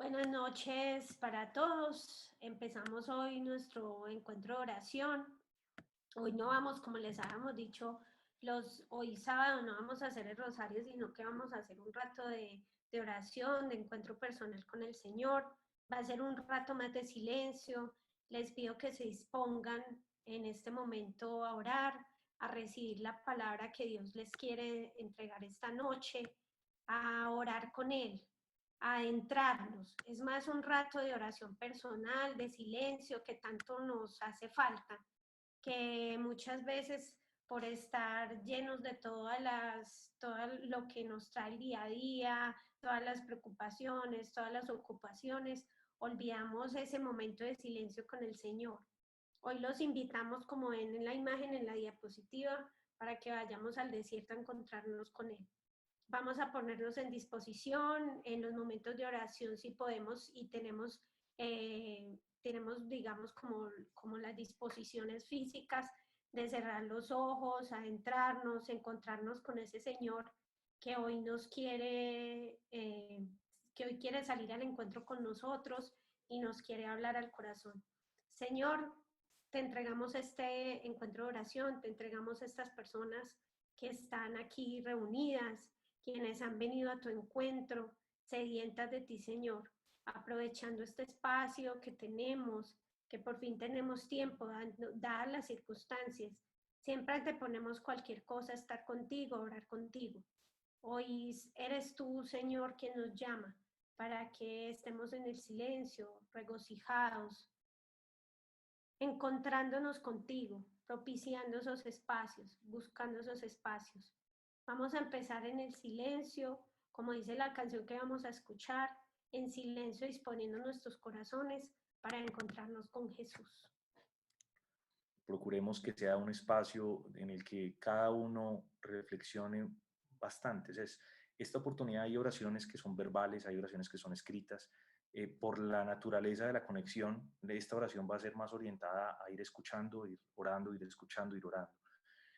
Buenas noches para todos. Empezamos hoy nuestro encuentro de oración. Hoy no vamos, como les habíamos dicho, hoy sábado no vamos a hacer el rosario, sino que vamos a hacer un rato de oración, de encuentro personal con el Señor. Va a ser un rato más de silencio. Les pido que se dispongan en este momento a orar, a recibir la palabra que Dios les quiere entregar esta noche, a orar con Él, a adentrarnos. Es más un rato de oración personal, de silencio, que tanto nos hace falta, que muchas veces por estar llenos de todo lo que nos trae el día a día, todas las preocupaciones, todas las ocupaciones, olvidamos ese momento de silencio con el Señor. Hoy los invitamos, como ven en la imagen, en la diapositiva, para que vayamos al desierto a encontrarnos con Él. Vamos a ponernos en disposición en los momentos de oración, si podemos y tenemos digamos, como las disposiciones físicas de cerrar los ojos, adentrarnos, encontrarnos con ese Señor que hoy que hoy quiere salir al encuentro con nosotros y nos quiere hablar al corazón. Señor, te entregamos este encuentro de oración, te entregamos estas personas que están aquí reunidas, quienes han venido a tu encuentro, sedientas de ti, Señor, aprovechando este espacio que tenemos, que por fin tenemos tiempo, dadas las circunstancias. Siempre te ponemos cualquier cosa, estar contigo, orar contigo. Hoy eres tú, Señor, quien nos llama para que estemos en el silencio, regocijados, encontrándonos contigo, propiciando esos espacios, buscando esos espacios. Vamos a empezar en el silencio, como dice la canción que vamos a escuchar, en silencio, disponiendo nuestros corazones para encontrarnos con Jesús. Procuremos que sea un espacio en el que cada uno reflexione bastante. Esta oportunidad, hay oraciones que son verbales, hay oraciones que son escritas. Por la naturaleza de la conexión, esta oración va a ser más orientada a ir escuchando, ir orando, ir escuchando, ir orando.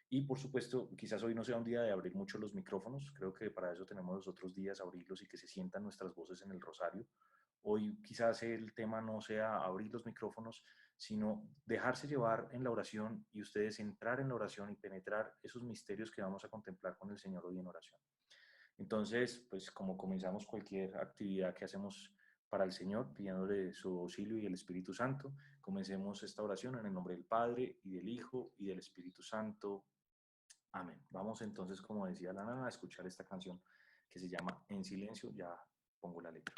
Y por supuesto, quizás hoy no sea un día de abrir mucho los micrófonos, creo que para eso tenemos los otros días, abrirlos y que se sientan nuestras voces en el rosario. Hoy quizás el tema no sea abrir los micrófonos, sino dejarse llevar en la oración y ustedes entrar en la oración y penetrar esos misterios que vamos a contemplar con el Señor hoy en oración. Entonces, pues como comenzamos cualquier actividad que hacemos para el Señor, pidiéndole su auxilio y el Espíritu Santo, comencemos esta oración en el nombre del Padre y del Hijo y del Espíritu Santo. Amén. Vamos entonces, como decía la nana, a escuchar esta canción que se llama En Silencio. Ya pongo la letra.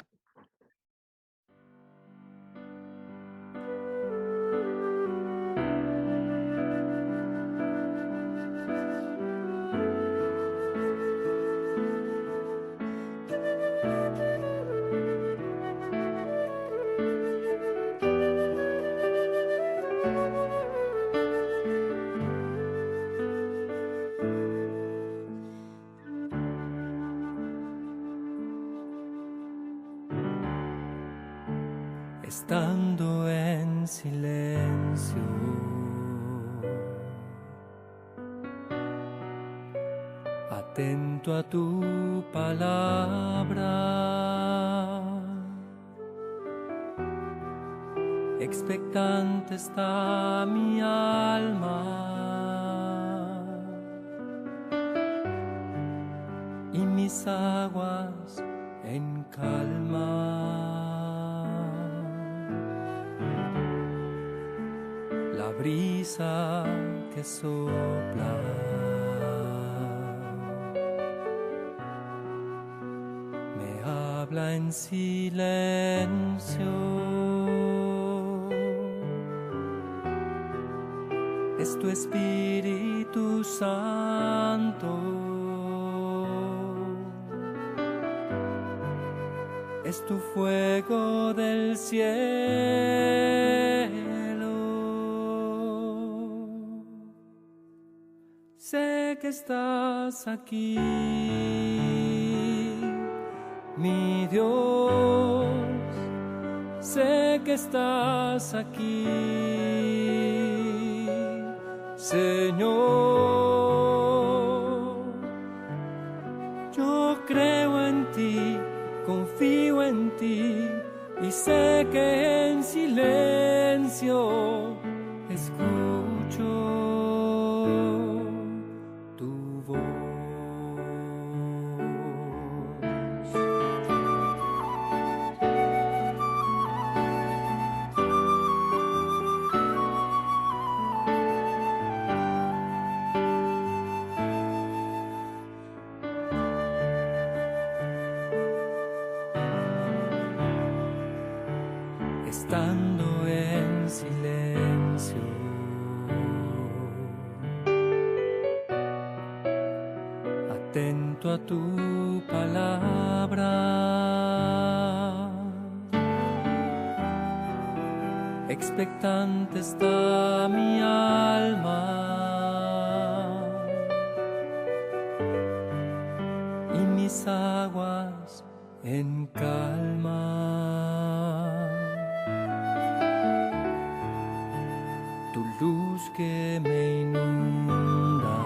Estando en silencio, atento a tu palabra, expectante está mi alma y mis aguas en calma. La brisa que sopla me habla en silencio. Es tu Espíritu Santo, es tu fuego del cielo. Sé que estás aquí, mi Dios. Sé que estás aquí, Señor. Yo creo en ti, confío en ti, y sé que en silencio escucho tu voz. Estando en silencio, atento a tu palabra, expectante está mi alma y mis aguas en calma. Tu luz que me inunda,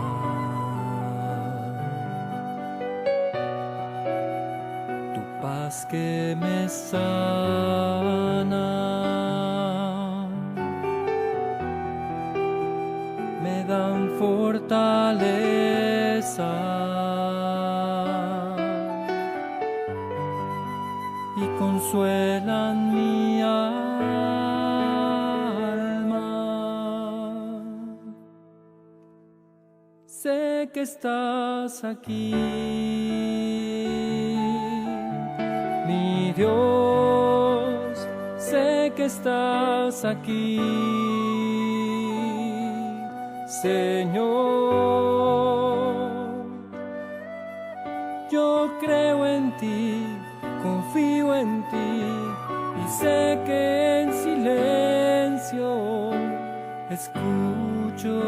tu paz que me sana, me dan fortaleza y consuelan mi alma. Sé que estás aquí, mi Dios, sé que estás aquí, Señor. Yo creo en ti, confío en ti y sé que en silencio escucho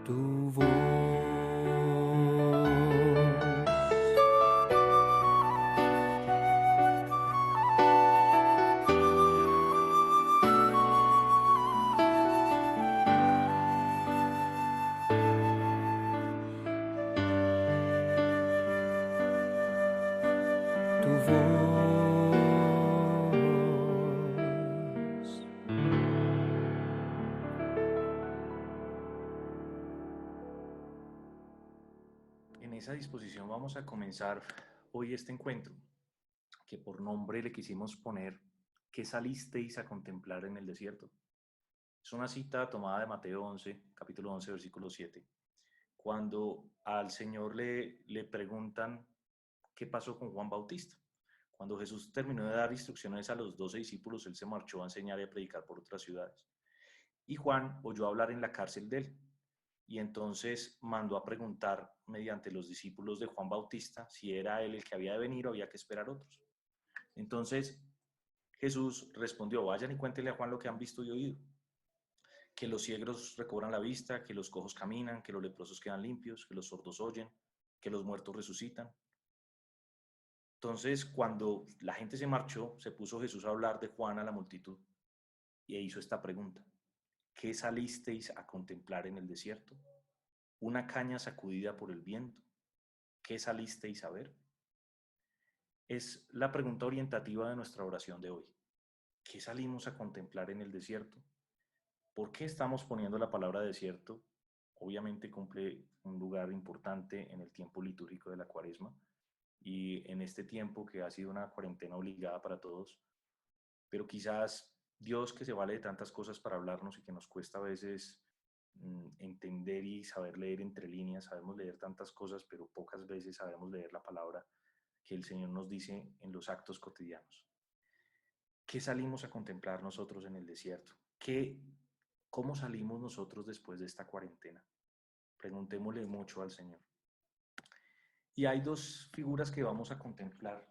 tu voz. Tu voz. En esa disposición vamos a comenzar hoy este encuentro, que por nombre le quisimos poner ¿qué salisteis a contemplar en el desierto? Es una cita tomada de Mateo 11, capítulo 11, versículo 7, cuando al Señor le preguntan qué pasó con Juan Bautista. Cuando Jesús terminó de dar instrucciones a los 12 discípulos, él se marchó a enseñar y a predicar por otras ciudades. Y Juan oyó hablar en la cárcel de él. Y entonces mandó a preguntar mediante los discípulos de Juan Bautista si era él el que había de venir o había que esperar otros. Entonces Jesús respondió: vayan y cuéntenle a Juan lo que han visto y oído, que los ciegos recobran la vista, que los cojos caminan, que los leprosos quedan limpios, que los sordos oyen, que los muertos resucitan. Entonces, cuando la gente se marchó, se puso Jesús a hablar de Juan a la multitud y hizo esta pregunta: ¿qué salisteis a contemplar en el desierto? ¿Una caña sacudida por el viento? ¿Qué salisteis a ver? Es la pregunta orientativa de nuestra oración de hoy. ¿Qué salimos a contemplar en el desierto? ¿Por qué estamos poniendo la palabra desierto? Obviamente cumple un lugar importante en el tiempo litúrgico de la Cuaresma y en este tiempo que ha sido una cuarentena obligada para todos, pero quizás Dios, que se vale de tantas cosas para hablarnos y que nos cuesta a veces entender y saber leer entre líneas, sabemos leer tantas cosas, pero pocas veces sabemos leer la palabra que el Señor nos dice en los actos cotidianos. ¿Qué salimos a contemplar nosotros en el desierto? ¿Cómo salimos nosotros después de esta cuarentena? Preguntémosle mucho al Señor. Y hay dos figuras que vamos a contemplar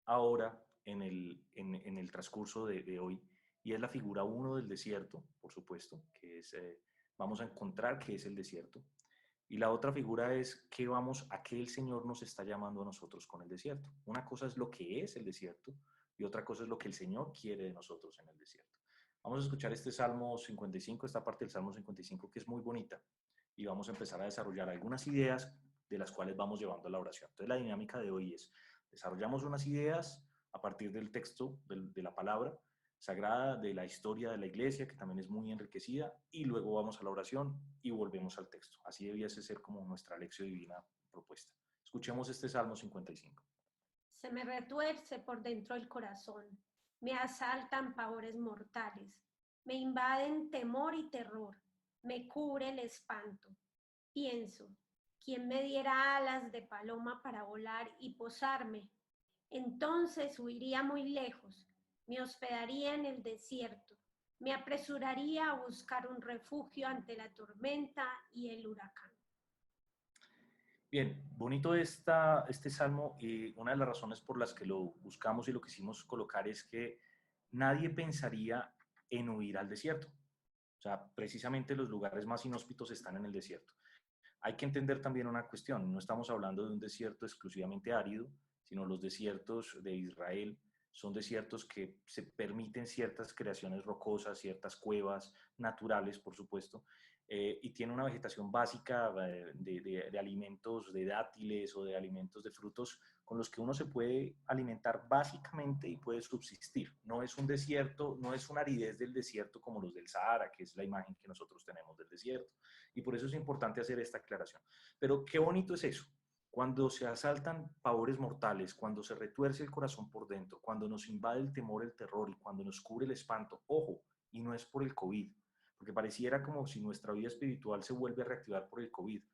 ahora en el transcurso de hoy, y es la figura 1 del desierto, por supuesto, que es, vamos a encontrar qué es el desierto, y la otra figura es a qué el Señor nos está llamando a nosotros con el desierto. Una cosa es lo que es el desierto, y otra cosa es lo que el Señor quiere de nosotros en el desierto. Vamos a escuchar este Salmo 55, esta parte del Salmo 55 que es muy bonita, y vamos a empezar a desarrollar algunas ideas de las cuales vamos llevando a la oración. Entonces la dinámica de hoy es: desarrollamos unas ideas, partir del texto, de la palabra sagrada, de la historia de la iglesia, que también es muy enriquecida, y luego vamos a la oración y volvemos al texto. Así debiese ser como nuestra lección divina propuesta. Escuchemos este Salmo 55. Se me retuerce por dentro el corazón, me asaltan pavores mortales, me invaden temor y terror, me cubre el espanto. Pienso, ¿quién me diera alas de paloma para volar y posarme? Entonces huiría muy lejos, me hospedaría en el desierto, me apresuraría a buscar un refugio ante la tormenta y el huracán. Bien, bonito este salmo, y una de las razones por las que lo buscamos y lo quisimos colocar es que nadie pensaría en huir al desierto. O sea, precisamente los lugares más inhóspitos están en el desierto. Hay que entender también una cuestión, no estamos hablando de un desierto exclusivamente árido, sino los desiertos de Israel son desiertos que se permiten ciertas creaciones rocosas, ciertas cuevas naturales, por supuesto, y tiene una vegetación básica de alimentos, de dátiles o de alimentos de frutos con los que uno se puede alimentar básicamente y puede subsistir. No es un desierto, no es una aridez del desierto como los del Sahara, que es la imagen que nosotros tenemos del desierto. Y por eso es importante hacer esta aclaración. Pero qué bonito es eso. Cuando se asaltan pavores mortales, cuando se retuerce el corazón por dentro, cuando nos invade el temor, el terror y cuando nos cubre el espanto, ojo, y no es por el COVID, porque pareciera como si nuestra vida espiritual se vuelve a reactivar por el COVID.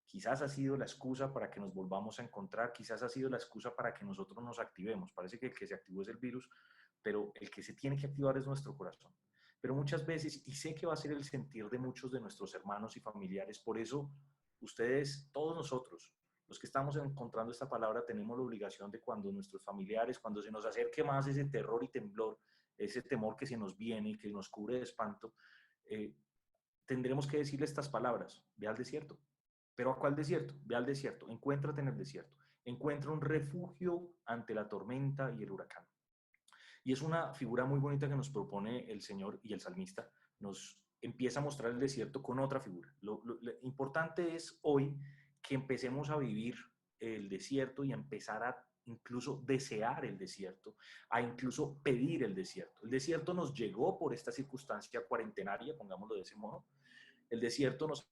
Quizás ha sido la excusa para que nos volvamos a encontrar, quizás ha sido la excusa para que nosotros nos activemos. Parece que el que se activó es el virus, pero el que se tiene que activar es nuestro corazón. Pero muchas veces, y sé que va a ser el sentir de muchos de nuestros hermanos y familiares, por eso ustedes, todos nosotros, los que estamos encontrando esta palabra, tenemos la obligación de cuando nuestros familiares, cuando se nos acerque más ese terror y temblor, ese temor que se nos viene y que nos cubre de espanto, tendremos que decirle estas palabras: ve al desierto. ¿Pero a cuál desierto? Ve al desierto, encuéntrate en el desierto, encuentra un refugio ante la tormenta y el huracán. Y es una figura muy bonita que nos propone el Señor, y el salmista nos empieza a mostrar el desierto con otra figura. Lo importante es hoy que empecemos a vivir el desierto y a empezar a incluso desear el desierto, a incluso pedir el desierto. El desierto nos llegó por esta circunstancia cuarentenaria, pongámoslo de ese modo. El desierto nos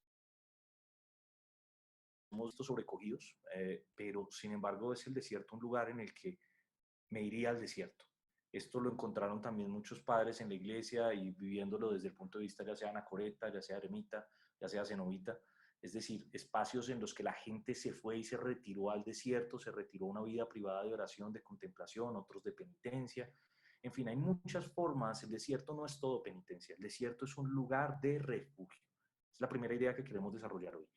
hemos visto sobrecogidos, pero sin embargo es el desierto un lugar en el que me iría al desierto. Esto lo encontraron también muchos padres en la iglesia y viviéndolo desde el punto de vista ya sea anacoreta, ya sea eremita, ya sea cenobita, es decir, espacios en los que la gente se fue y se retiró al desierto, se retiró a una vida privada de oración, de contemplación, otros de penitencia. En fin, hay muchas formas. El desierto no es todo penitencia, el desierto es un lugar de refugio. Es la primera idea que queremos desarrollar hoy.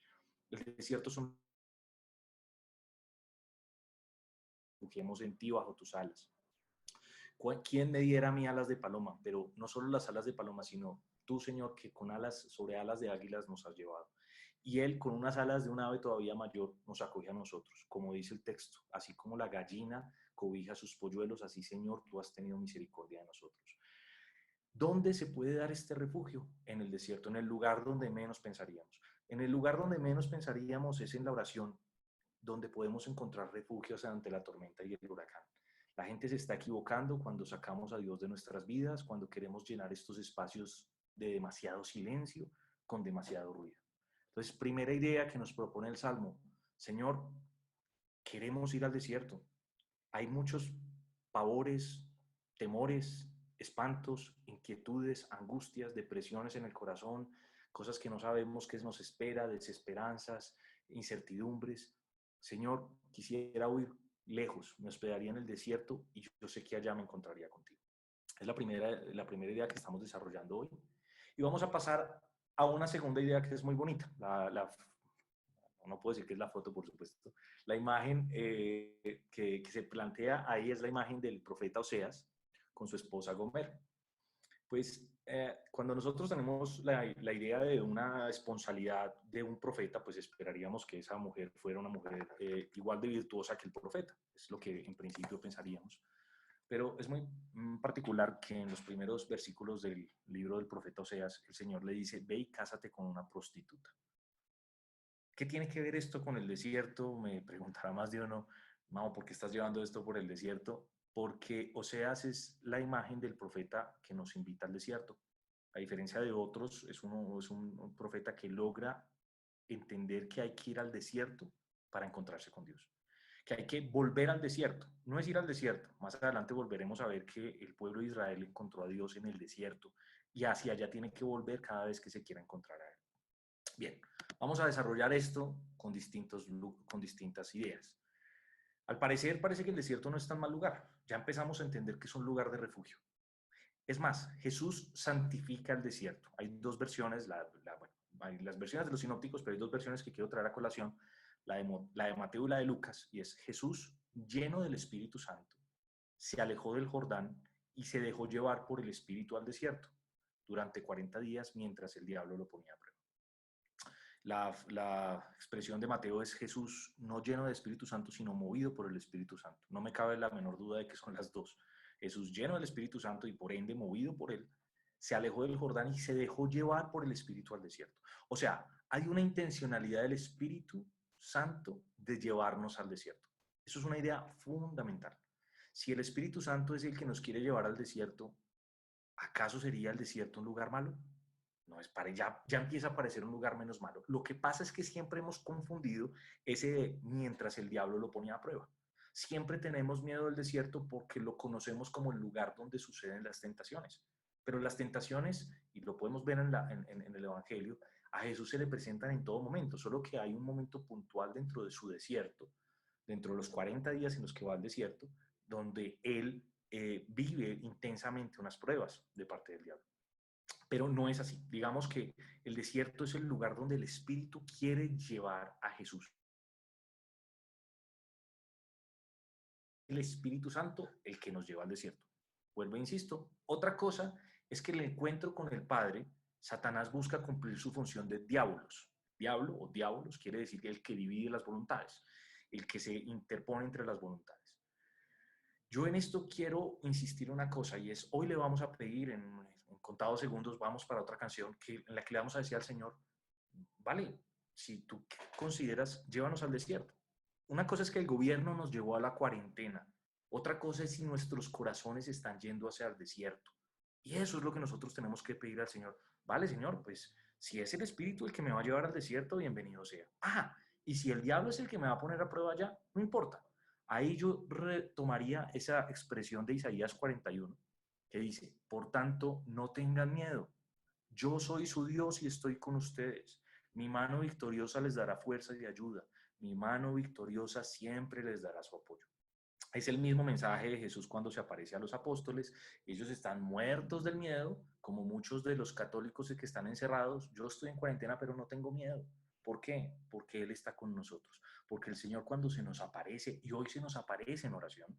El desierto es un refugiemos en ti bajo tus alas. ¿Quién me diera a mí alas de paloma? Pero no solo las alas de paloma, sino tú, Señor, que con alas, sobre alas de águilas nos has llevado. Y Él, con unas alas de un ave todavía mayor, nos acoge a nosotros, como dice el texto. Así como la gallina cobija sus polluelos, así, Señor, tú has tenido misericordia de nosotros. ¿Dónde se puede dar este refugio? En el desierto, en el lugar donde menos pensaríamos. En el lugar donde menos pensaríamos es en la oración, donde podemos encontrar refugios ante la tormenta y el huracán. La gente se está equivocando cuando sacamos a Dios de nuestras vidas, cuando queremos llenar estos espacios de demasiado silencio con demasiado ruido. Entonces, primera idea que nos propone el Salmo: Señor, queremos ir al desierto. Hay muchos pavores, temores, espantos, inquietudes, angustias, depresiones en el corazón, cosas que no sabemos qué nos espera, desesperanzas, incertidumbres. Señor, quisiera huir lejos, me hospedaría en el desierto y yo sé que allá me encontraría contigo. Es la primera idea que estamos desarrollando hoy. Y vamos a pasar a una segunda idea que es muy bonita. No puedo decir que es la foto, por supuesto. La imagen que se plantea ahí es la imagen del profeta Oseas con su esposa Gomer. Pues cuando nosotros tenemos la idea de una esponsalidad de un profeta, pues esperaríamos que esa mujer fuera una mujer igual de virtuosa que el profeta. Es lo que en principio pensaríamos. Pero es muy particular que en los primeros versículos del libro del profeta Oseas, el Señor le dice: ve y cásate con una prostituta. ¿Qué tiene que ver esto con el desierto? Me preguntará más de uno: Mamo, ¿por qué estás llevando esto por el desierto? porque Oseas es la imagen del profeta que nos invita al desierto. A diferencia de otros, es un profeta que logra entender que hay que ir al desierto para encontrarse con Dios, que hay que volver al desierto, no es ir al desierto. Más adelante volveremos a ver que el pueblo de Israel encontró a Dios en el desierto y hacia allá tiene que volver cada vez que se quiera encontrar a Él. Bien, vamos a desarrollar esto con distintas ideas. Al parecer, parece que el desierto no es tan mal lugar. Ya empezamos a entender que es un lugar de refugio. Es más, Jesús santifica el desierto. Hay dos versiones, hay las versiones de los sinópticos, pero hay dos versiones que quiero traer a colación, la de Mateo y la de Lucas, y es Jesús, lleno del Espíritu Santo, se alejó del Jordán y se dejó llevar por el Espíritu al desierto durante 40 días mientras el diablo lo ponía a prueba. La expresión de Mateo es Jesús no lleno de Espíritu Santo, sino movido por el Espíritu Santo. No me cabe la menor duda de que son las dos. Jesús lleno del Espíritu Santo y por ende movido por él, se alejó del Jordán y se dejó llevar por el Espíritu al desierto. O sea, hay una intencionalidad del Espíritu Santo de llevarnos al desierto. Eso es una idea fundamental. Si el Espíritu Santo es el que nos quiere llevar al desierto, ¿acaso sería el desierto un lugar malo? No, ya empieza a parecer un lugar menos malo. Lo que pasa es que siempre hemos confundido ese de mientras el diablo lo ponía a prueba. Siempre tenemos miedo del desierto porque lo conocemos como el lugar donde suceden las tentaciones. Pero las tentaciones, y lo podemos ver en el Evangelio, a Jesús se le presentan en todo momento, solo que hay un momento puntual dentro de su desierto, dentro de los 40 días en los que va al desierto, donde él vive intensamente unas pruebas de parte del diablo. Pero no es así. Digamos que el desierto es el lugar donde el Espíritu quiere llevar a Jesús. El Espíritu Santo el que nos lleva al desierto. Vuelvo e insisto, otra cosa es que el encuentro con el Padre, Satanás busca cumplir su función de diabolos. Diablo o diabolos quiere decir el que divide las voluntades, el que se interpone entre las voluntades. Yo en esto quiero insistir una cosa y es, hoy le vamos a pedir en contados segundos, vamos para otra canción en la que le vamos a decir al Señor, vale, si tú consideras, llévanos al desierto. Una cosa es que el gobierno nos llevó a la cuarentena, otra cosa es si nuestros corazones están yendo hacia el desierto. Y eso es lo que nosotros tenemos que pedir al Señor. Vale, Señor, pues si es el Espíritu el que me va a llevar al desierto, bienvenido sea. Y si el diablo es el que me va a poner a prueba allá, no importa. Ahí yo retomaría esa expresión de Isaías 41, que dice, por tanto, no tengan miedo. Yo soy su Dios y estoy con ustedes. Mi mano victoriosa les dará fuerza y ayuda. Mi mano victoriosa siempre les dará su apoyo. Es el mismo mensaje de Jesús cuando se aparece a los apóstoles. Ellos están muertos del miedo, como muchos de los católicos que están encerrados. Yo estoy en cuarentena, pero no tengo miedo. ¿Por qué? Porque Él está con nosotros. Porque el Señor cuando se nos aparece, y hoy se nos aparece en oración,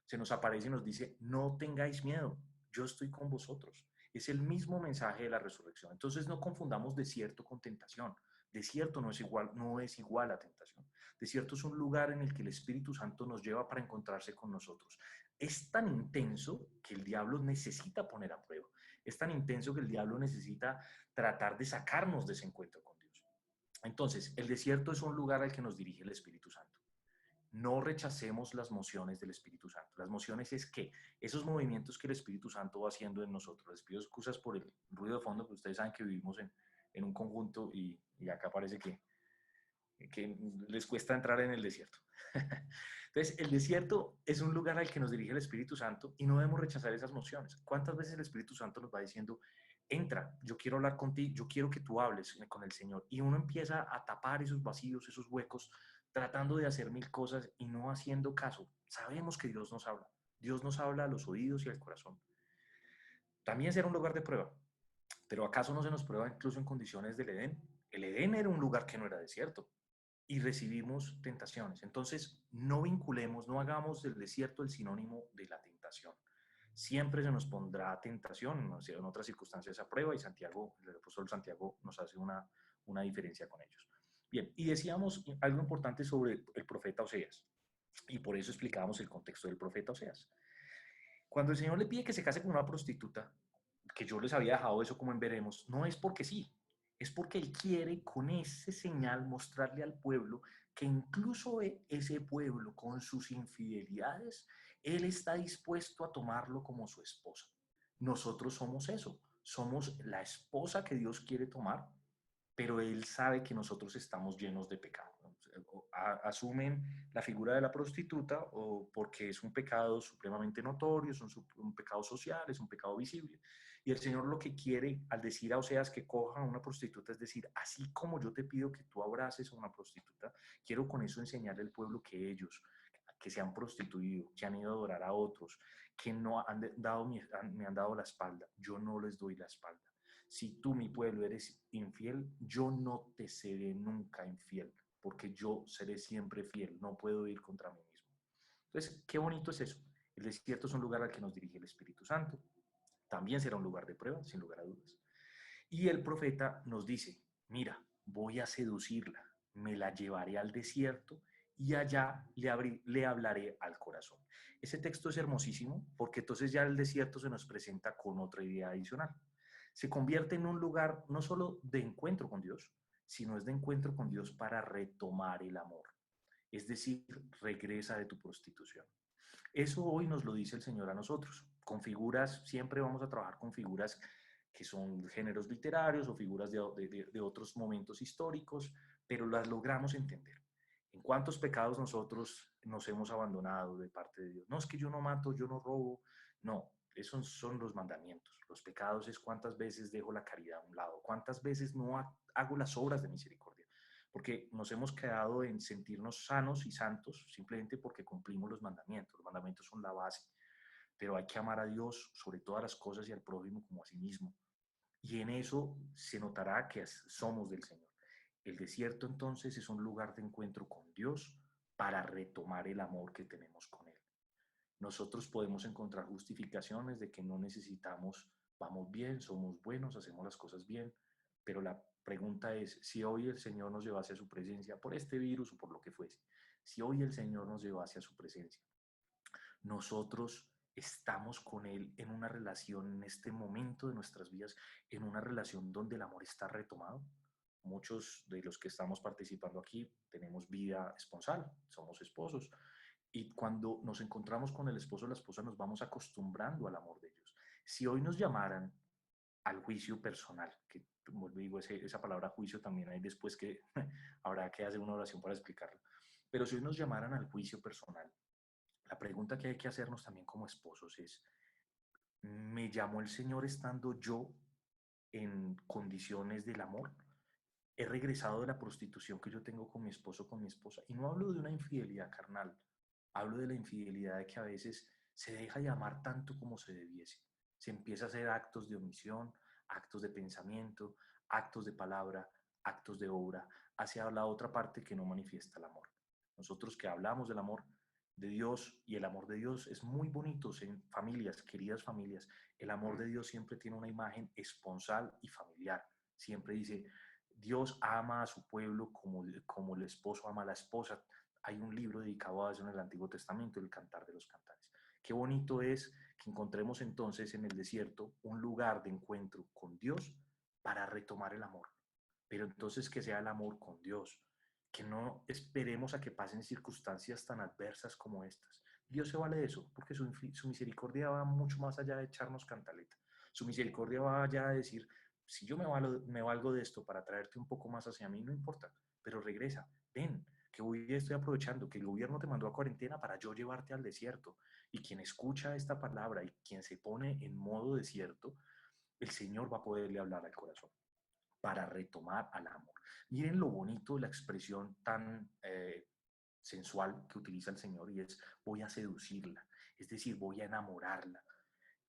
se nos aparece y nos dice, no tengáis miedo, yo estoy con vosotros. Es el mismo mensaje de la resurrección. Entonces no confundamos desierto con tentación. Desierto no es igual a tentación. Desierto es un lugar en el que el Espíritu Santo nos lleva para encontrarse con nosotros. Es tan intenso que el diablo necesita poner a prueba. Es tan intenso que el diablo necesita tratar de sacarnos de ese encuentro con Dios. Entonces, el desierto es un lugar al que nos dirige el Espíritu Santo. No rechacemos las mociones del Espíritu Santo. Las mociones es que esos movimientos que el Espíritu Santo va haciendo en nosotros. Les pido excusas por el ruido de fondo, pero ustedes saben que vivimos en un conjunto y acá parece que les cuesta entrar en el desierto. Entonces, el desierto es un lugar al que nos dirige el Espíritu Santo y no debemos rechazar esas mociones. ¿Cuántas veces el Espíritu Santo nos va diciendo, entra, yo quiero hablar contigo, yo quiero que tú hables con el Señor? Y uno empieza a tapar esos vacíos, esos huecos, tratando de hacer mil cosas y no haciendo caso. Sabemos que Dios nos habla. Dios nos habla a los oídos y al corazón. También será un lugar de prueba. Pero ¿acaso no se nos prueba incluso en condiciones del Edén? El Edén era un lugar que no era desierto y recibimos tentaciones. Entonces, no vinculemos, no hagamos del desierto el sinónimo de la tentación. Siempre se nos pondrá tentación, ¿no? En otras circunstancias a prueba, y Santiago, el apóstol Santiago nos hace una diferencia con ellos. Bien, y decíamos algo importante sobre el profeta Oseas, y por eso explicábamos el contexto del profeta Oseas. Cuando el Señor le pide que se case con una prostituta, que yo les había dejado eso como en veremos, no es porque sí, es porque Él quiere con ese señal mostrarle al pueblo que incluso ese pueblo con sus infidelidades Él está dispuesto a tomarlo como su esposa. Nosotros somos eso, somos la esposa que Dios quiere tomar, pero Él sabe que nosotros estamos llenos de pecado. Asumen la figura de la prostituta o porque es un pecado supremamente notorio, es un pecado social, es un pecado visible. Y el Señor lo que quiere al decir a Oseas que coja a una prostituta es decir, así como yo te pido que tú abraces a una prostituta, quiero con eso enseñarle al pueblo que ellos, que se han prostituido, que han ido a adorar a otros, que no me han dado la espalda, yo no les doy la espalda. Si tú, mi pueblo, eres infiel, yo no te seré nunca infiel, porque yo seré siempre fiel, no puedo ir contra mí mismo. Entonces, qué bonito es eso. El desierto es un lugar al que nos dirige el Espíritu Santo. También será un lugar de prueba, sin lugar a dudas. Y el profeta nos dice, mira, voy a seducirla, me la llevaré al desierto y allá le hablaré al corazón. Ese texto es hermosísimo porque entonces ya el desierto se nos presenta con otra idea adicional. Se convierte en un lugar no solo de encuentro con Dios, sino es de encuentro con Dios para retomar el amor. Es decir, regresa de tu prostitución. Eso hoy nos lo dice el Señor a nosotros. Con figuras, siempre vamos a trabajar con figuras que son géneros literarios o figuras de otros momentos históricos, pero las logramos entender. ¿En cuántos pecados nosotros nos hemos abandonado de parte de Dios? No es que yo no mato, yo no robo, no, esos son los mandamientos. Los pecados es cuántas veces dejo la caridad a un lado, cuántas veces no hago las obras de misericordia, porque nos hemos quedado en sentirnos sanos y santos simplemente porque cumplimos los mandamientos. Los mandamientos son la base, pero hay que amar a Dios sobre todas las cosas y al prójimo como a sí mismo. Y en eso se notará que somos del Señor. El desierto entonces es un lugar de encuentro con Dios para retomar el amor que tenemos con Él. Nosotros podemos encontrar justificaciones de que no necesitamos, vamos bien, somos buenos, hacemos las cosas bien, pero la pregunta es, si hoy el Señor nos llevase a su presencia por este virus o por lo que fuese, si hoy el Señor nos llevase a su presencia, nosotros estamos con Él en una relación en este momento de nuestras vidas, en una relación donde el amor está retomado. Muchos de los que estamos participando aquí tenemos vida esponsal, somos esposos, y cuando nos encontramos con el esposo o la esposa nos vamos acostumbrando al amor de ellos. Si hoy nos llamaran al juicio personal, que como digo, esa palabra juicio también hay después que habrá que hacer una oración para explicarla, pero si hoy nos llamaran al juicio personal, la pregunta que hay que hacernos también como esposos es, ¿me llamó el Señor estando yo en condiciones del amor? He regresado de la prostitución que yo tengo con mi esposo, con mi esposa. Y no hablo de una infidelidad carnal, hablo de la infidelidad de que a veces se deja de amar tanto como se debiese. Se empieza a hacer actos de omisión, actos de pensamiento, actos de palabra, actos de obra, hacia la otra parte que no manifiesta el amor. Nosotros que hablamos del amor de Dios y el amor de Dios es muy bonito en familias, queridas familias. El amor de Dios siempre tiene una imagen esponsal y familiar. Siempre dice, Dios ama a su pueblo como el esposo ama a la esposa. Hay un libro dedicado a eso en el Antiguo Testamento, el Cantar de los Cantares. Qué bonito es que encontremos entonces en el desierto un lugar de encuentro con Dios para retomar el amor. Pero entonces que sea el amor con Dios, que no esperemos a que pasen circunstancias tan adversas como estas. Dios se vale de eso, porque su misericordia va mucho más allá de echarnos cantaleta. Su misericordia va allá de decir, si yo me valgo de esto para traerte un poco más hacia mí, no importa, pero regresa, ven, que hoy estoy aprovechando que el gobierno te mandó a cuarentena para yo llevarte al desierto. Y quien escucha esta palabra y quien se pone en modo desierto, el Señor va a poderle hablar al corazón para retomar al amor. Miren lo bonito de la expresión tan sensual que utiliza el Señor y es voy a seducirla, es decir, voy a enamorarla.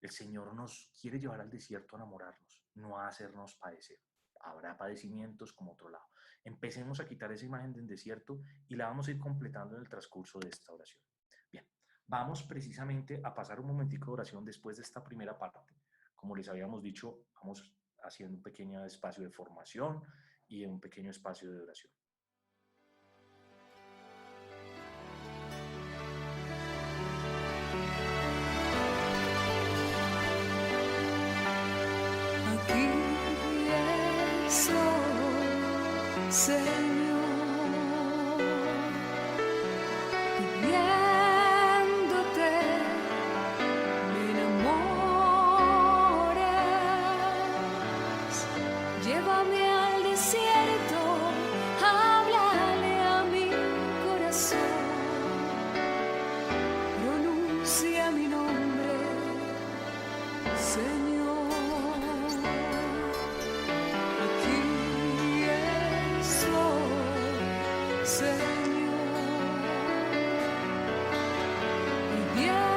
El Señor nos quiere llevar al desierto a enamorarnos, no a hacernos padecer. Habrá padecimientos como otro lado. Empecemos a quitar esa imagen del desierto y la vamos a ir completando en el transcurso de esta oración. Bien, vamos precisamente a pasar un momentico de oración después de esta primera parte. Como les habíamos dicho, vamos haciendo un pequeño espacio de formación y un pequeño espacio de oración. Aquí estoy, Señor, pidiéndote Señor, aquí estoy, Señor, pidiéndote,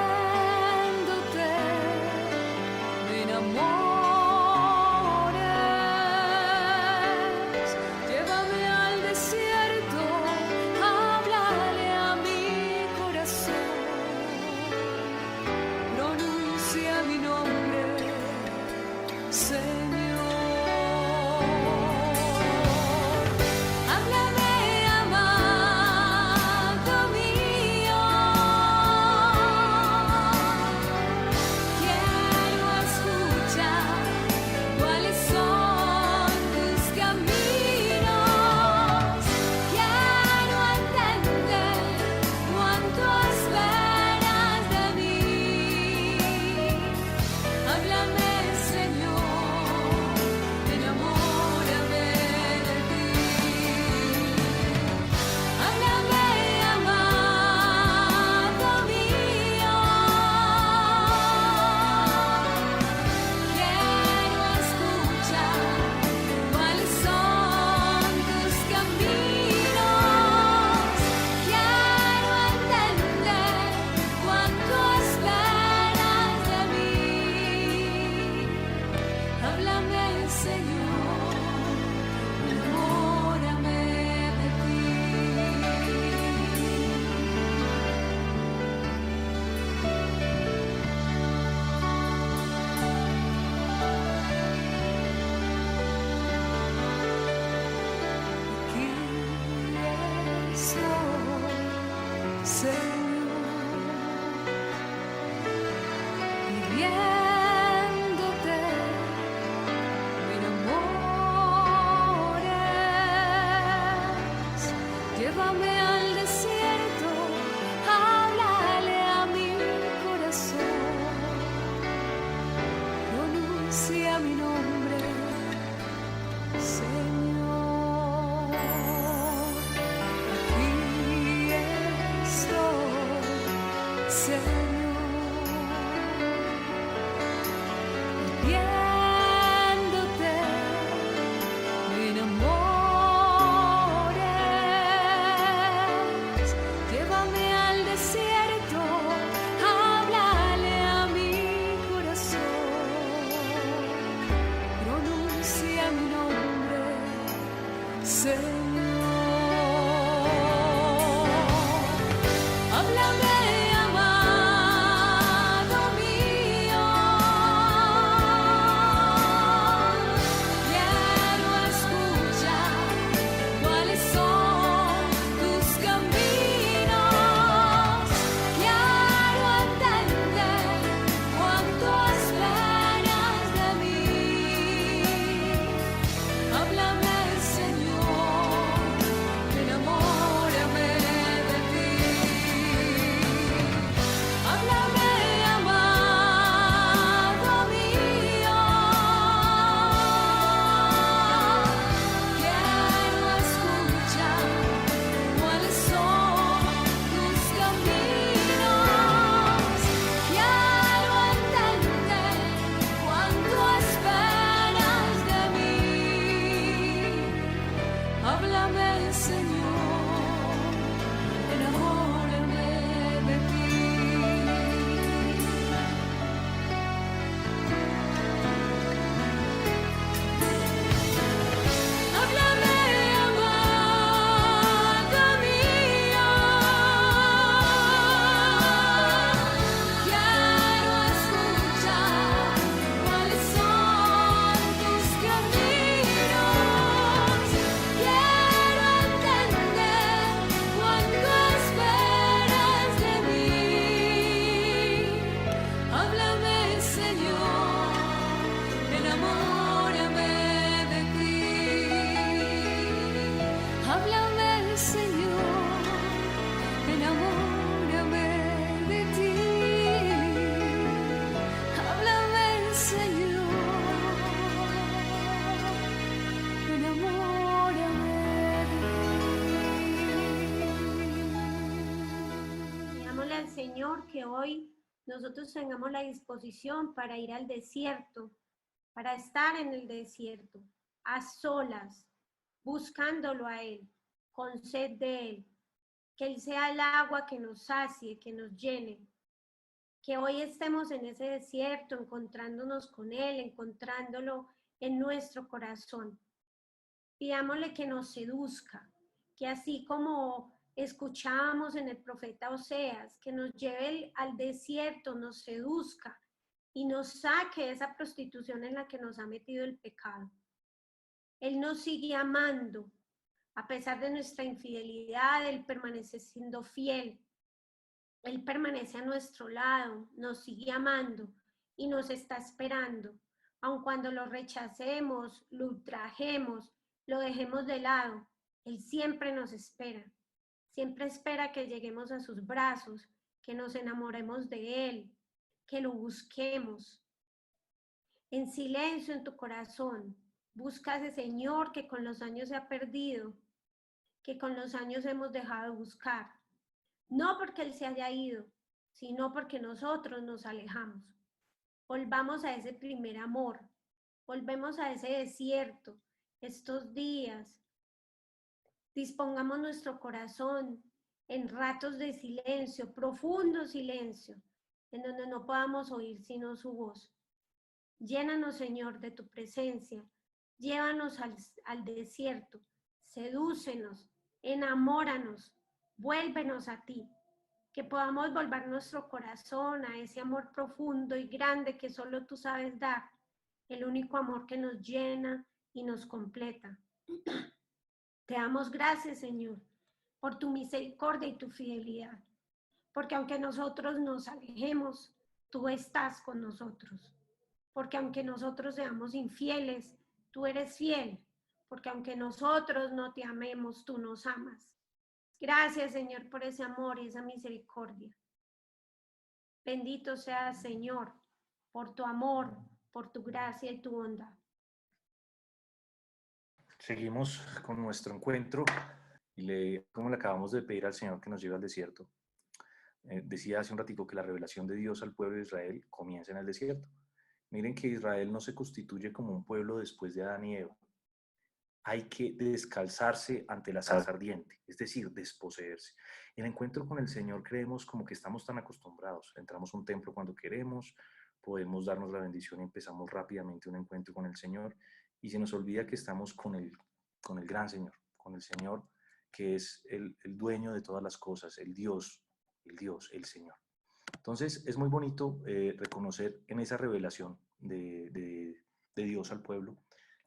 me enamores, llévame al desierto, háblale a mi corazón, pronuncia mi nombre, Señor. Háblame, amado mío, quiero escuchar cuáles son tus caminos, quiero entender cuánto esperas de mí. Háblame, Señor, enamórame de ti. Háblame, amado mío, quiero escuchar cuáles son tus caminos, quiero entender cuánto esperas de mí. Háblame, Señor, enamórame de ti. Aquí estoy, Señor, pidiéndote, me enamores, llévame al desierto, háblale a mi corazón, pronuncia mi nombre, Señor. Aquí estoy, Señor, pidiéndote, me enamores, llévame al desierto, háblale a mi corazón, pronuncia mi nombre, Señor. Háblame, amado mío, quiero escuchar cuáles son tus caminos, quiero entender cuánto esperas de mí. Háblame, Señor, enamórame de ti. Háblame, amado mío, quiero escuchar cuáles son tus caminos, quiero entender cuánto esperas de mí. Háblame, Señor, enamórame de ti. Háblame, amado mío, quiero escuchar cuáles son tus caminos, quiero entender cuánto esperas de mí. Háblame, Señor, enamórame de ti. Háblame, Señor, enamórame de ti. Háblame, Señor, enamórame de ti. Pidámosle al Señor que hoy nosotros tengamos la disposición para ir al desierto, para estar en el desierto, a solas, buscándolo a Él, con sed de Él, que Él sea el agua que nos sacie, que nos llene, que hoy estemos en ese desierto, encontrándonos con Él, encontrándolo en nuestro corazón. Pidámosle que nos seduzca, que así como escuchábamos en el profeta Oseas, que nos lleve al desierto, nos seduzca y nos saque de esa prostitución en la que nos ha metido el pecado. Él nos sigue amando, a pesar de nuestra infidelidad, Él permanece siendo fiel. Él permanece a nuestro lado, nos sigue amando y nos está esperando. Aun cuando lo rechacemos, lo ultrajemos, lo dejemos de lado, Él siempre nos espera. Siempre espera que lleguemos a sus brazos, que nos enamoremos de Él, que lo busquemos. En silencio en tu corazón, busca a ese Señor que con los años se ha perdido, que con los años hemos dejado de buscar. No porque Él se haya ido, sino porque nosotros nos alejamos. Volvamos a ese primer amor, volvemos a ese desierto, estos días. Dispongamos nuestro corazón en ratos de silencio, profundo silencio, en donde no podamos oír sino su voz. Llénanos, Señor, de tu presencia, llévanos al desierto, sedúcenos, enamóranos, vuélvenos a ti, que podamos volver nuestro corazón a ese amor profundo y grande que solo tú sabes dar, el único amor que nos llena y nos completa. Te damos gracias, Señor, por tu misericordia y tu fidelidad, porque aunque nosotros nos alejemos, tú estás con nosotros, porque aunque nosotros seamos infieles, tú eres fiel, porque aunque nosotros no te amemos, tú nos amas. Gracias, Señor, por ese amor y esa misericordia. Bendito seas, Señor, por tu amor, por tu gracia y tu bondad. Seguimos con nuestro encuentro y como le acabamos de pedir al Señor que nos lleve al desierto. Decía hace un ratico que la revelación de Dios al pueblo de Israel comienza en el desierto. Miren que Israel no se constituye como un pueblo después de Adán y Eva. Hay que descalzarse ante la zarza ardiente, es decir, desposeerse. El encuentro con el Señor creemos como que estamos tan acostumbrados. Entramos a un templo cuando queremos, podemos darnos la bendición y empezamos rápidamente un encuentro con el Señor y se nos olvida que estamos con el gran Señor, con el Señor que es el dueño de todas las cosas, el Dios, el Señor. Entonces es muy bonito reconocer en esa revelación de Dios al pueblo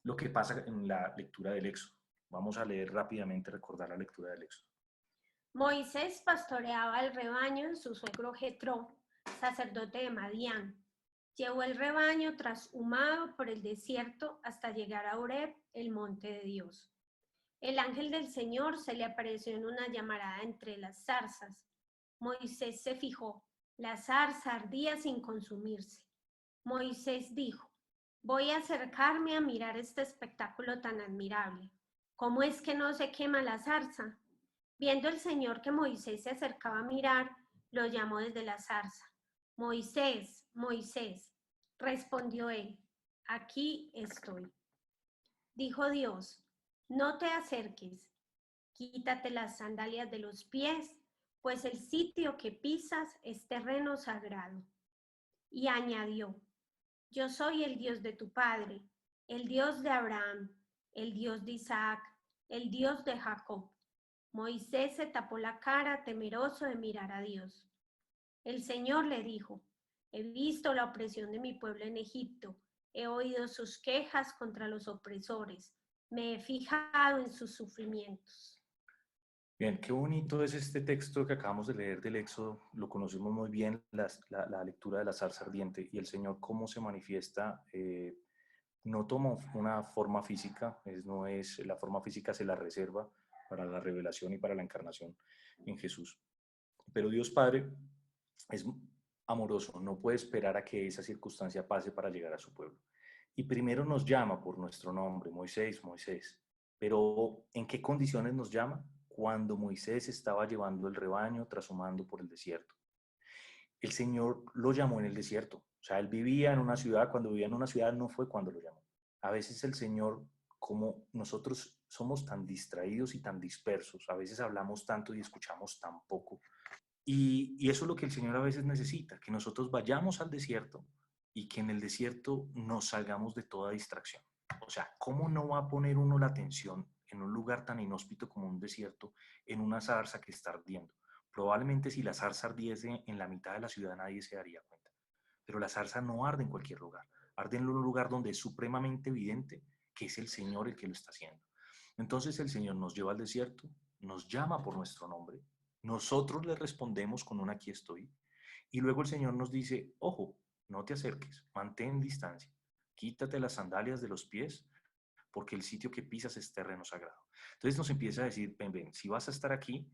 lo que pasa en la lectura del Éxodo. Vamos a leer rápidamente, recordar la lectura del Éxodo. Moisés pastoreaba el rebaño en su suegro Jetro, sacerdote de Madián. Llevó el rebaño trashumado por el desierto hasta llegar a Horeb, el monte de Dios. El ángel del Señor se le apareció en una llamarada entre las zarzas. Moisés se fijó, la zarza ardía sin consumirse. Moisés dijo: voy a acercarme a mirar este espectáculo tan admirable. ¿Cómo es que no se quema la zarza? Viendo el Señor que Moisés se acercaba a mirar, lo llamó desde la zarza. Moisés, Moisés, respondió él, aquí estoy. Dijo Dios, no te acerques, quítate las sandalias de los pies, pues el sitio que pisas es terreno sagrado. Y añadió, yo soy el Dios de tu padre, el Dios de Abraham, el Dios de Isaac, el Dios de Jacob. Moisés se tapó la cara, temeroso de mirar a Dios. El Señor le dijo, he visto la opresión de mi pueblo en Egipto, he oído sus quejas contra los opresores, me he fijado en sus sufrimientos. Bien, qué bonito es este texto que acabamos de leer del Éxodo, lo conocemos muy bien, la lectura de la zarza ardiente y el Señor cómo se manifiesta, no toma una forma física, la forma física se la reserva para la revelación y para la encarnación en Jesús. Pero Dios Padre es amoroso, no puede esperar a que esa circunstancia pase para llegar a su pueblo. Y primero nos llama por nuestro nombre, Moisés, Moisés. Pero ¿en qué condiciones nos llama? Cuando Moisés estaba llevando el rebaño trashumando por el desierto. el Señor lo llamó en el desierto. O sea, él vivía en una ciudad, cuando vivía en una ciudad no fue cuando lo llamó. A veces el Señor, como nosotros somos tan distraídos y tan dispersos, a veces hablamos tanto y escuchamos tan poco. Y eso es lo que el Señor a veces necesita, que nosotros vayamos al desierto y que en el desierto nos salgamos de toda distracción. O sea, ¿cómo no va a poner uno la atención en un lugar tan inhóspito como un desierto, en una zarza que está ardiendo? Probablemente si la zarza ardiese en la mitad de la ciudad nadie se daría cuenta. Pero la zarza no arde en cualquier lugar. Arde en un lugar donde es supremamente evidente que es el Señor el que lo está haciendo. Entonces el Señor nos lleva al desierto, nos llama por nuestro nombre, nosotros le respondemos con un aquí estoy, y luego el Señor nos dice, ojo, no te acerques, mantén distancia, quítate las sandalias de los pies, porque el sitio que pisas es terreno sagrado. Entonces nos empieza a decir, ven, ven, si vas a estar aquí,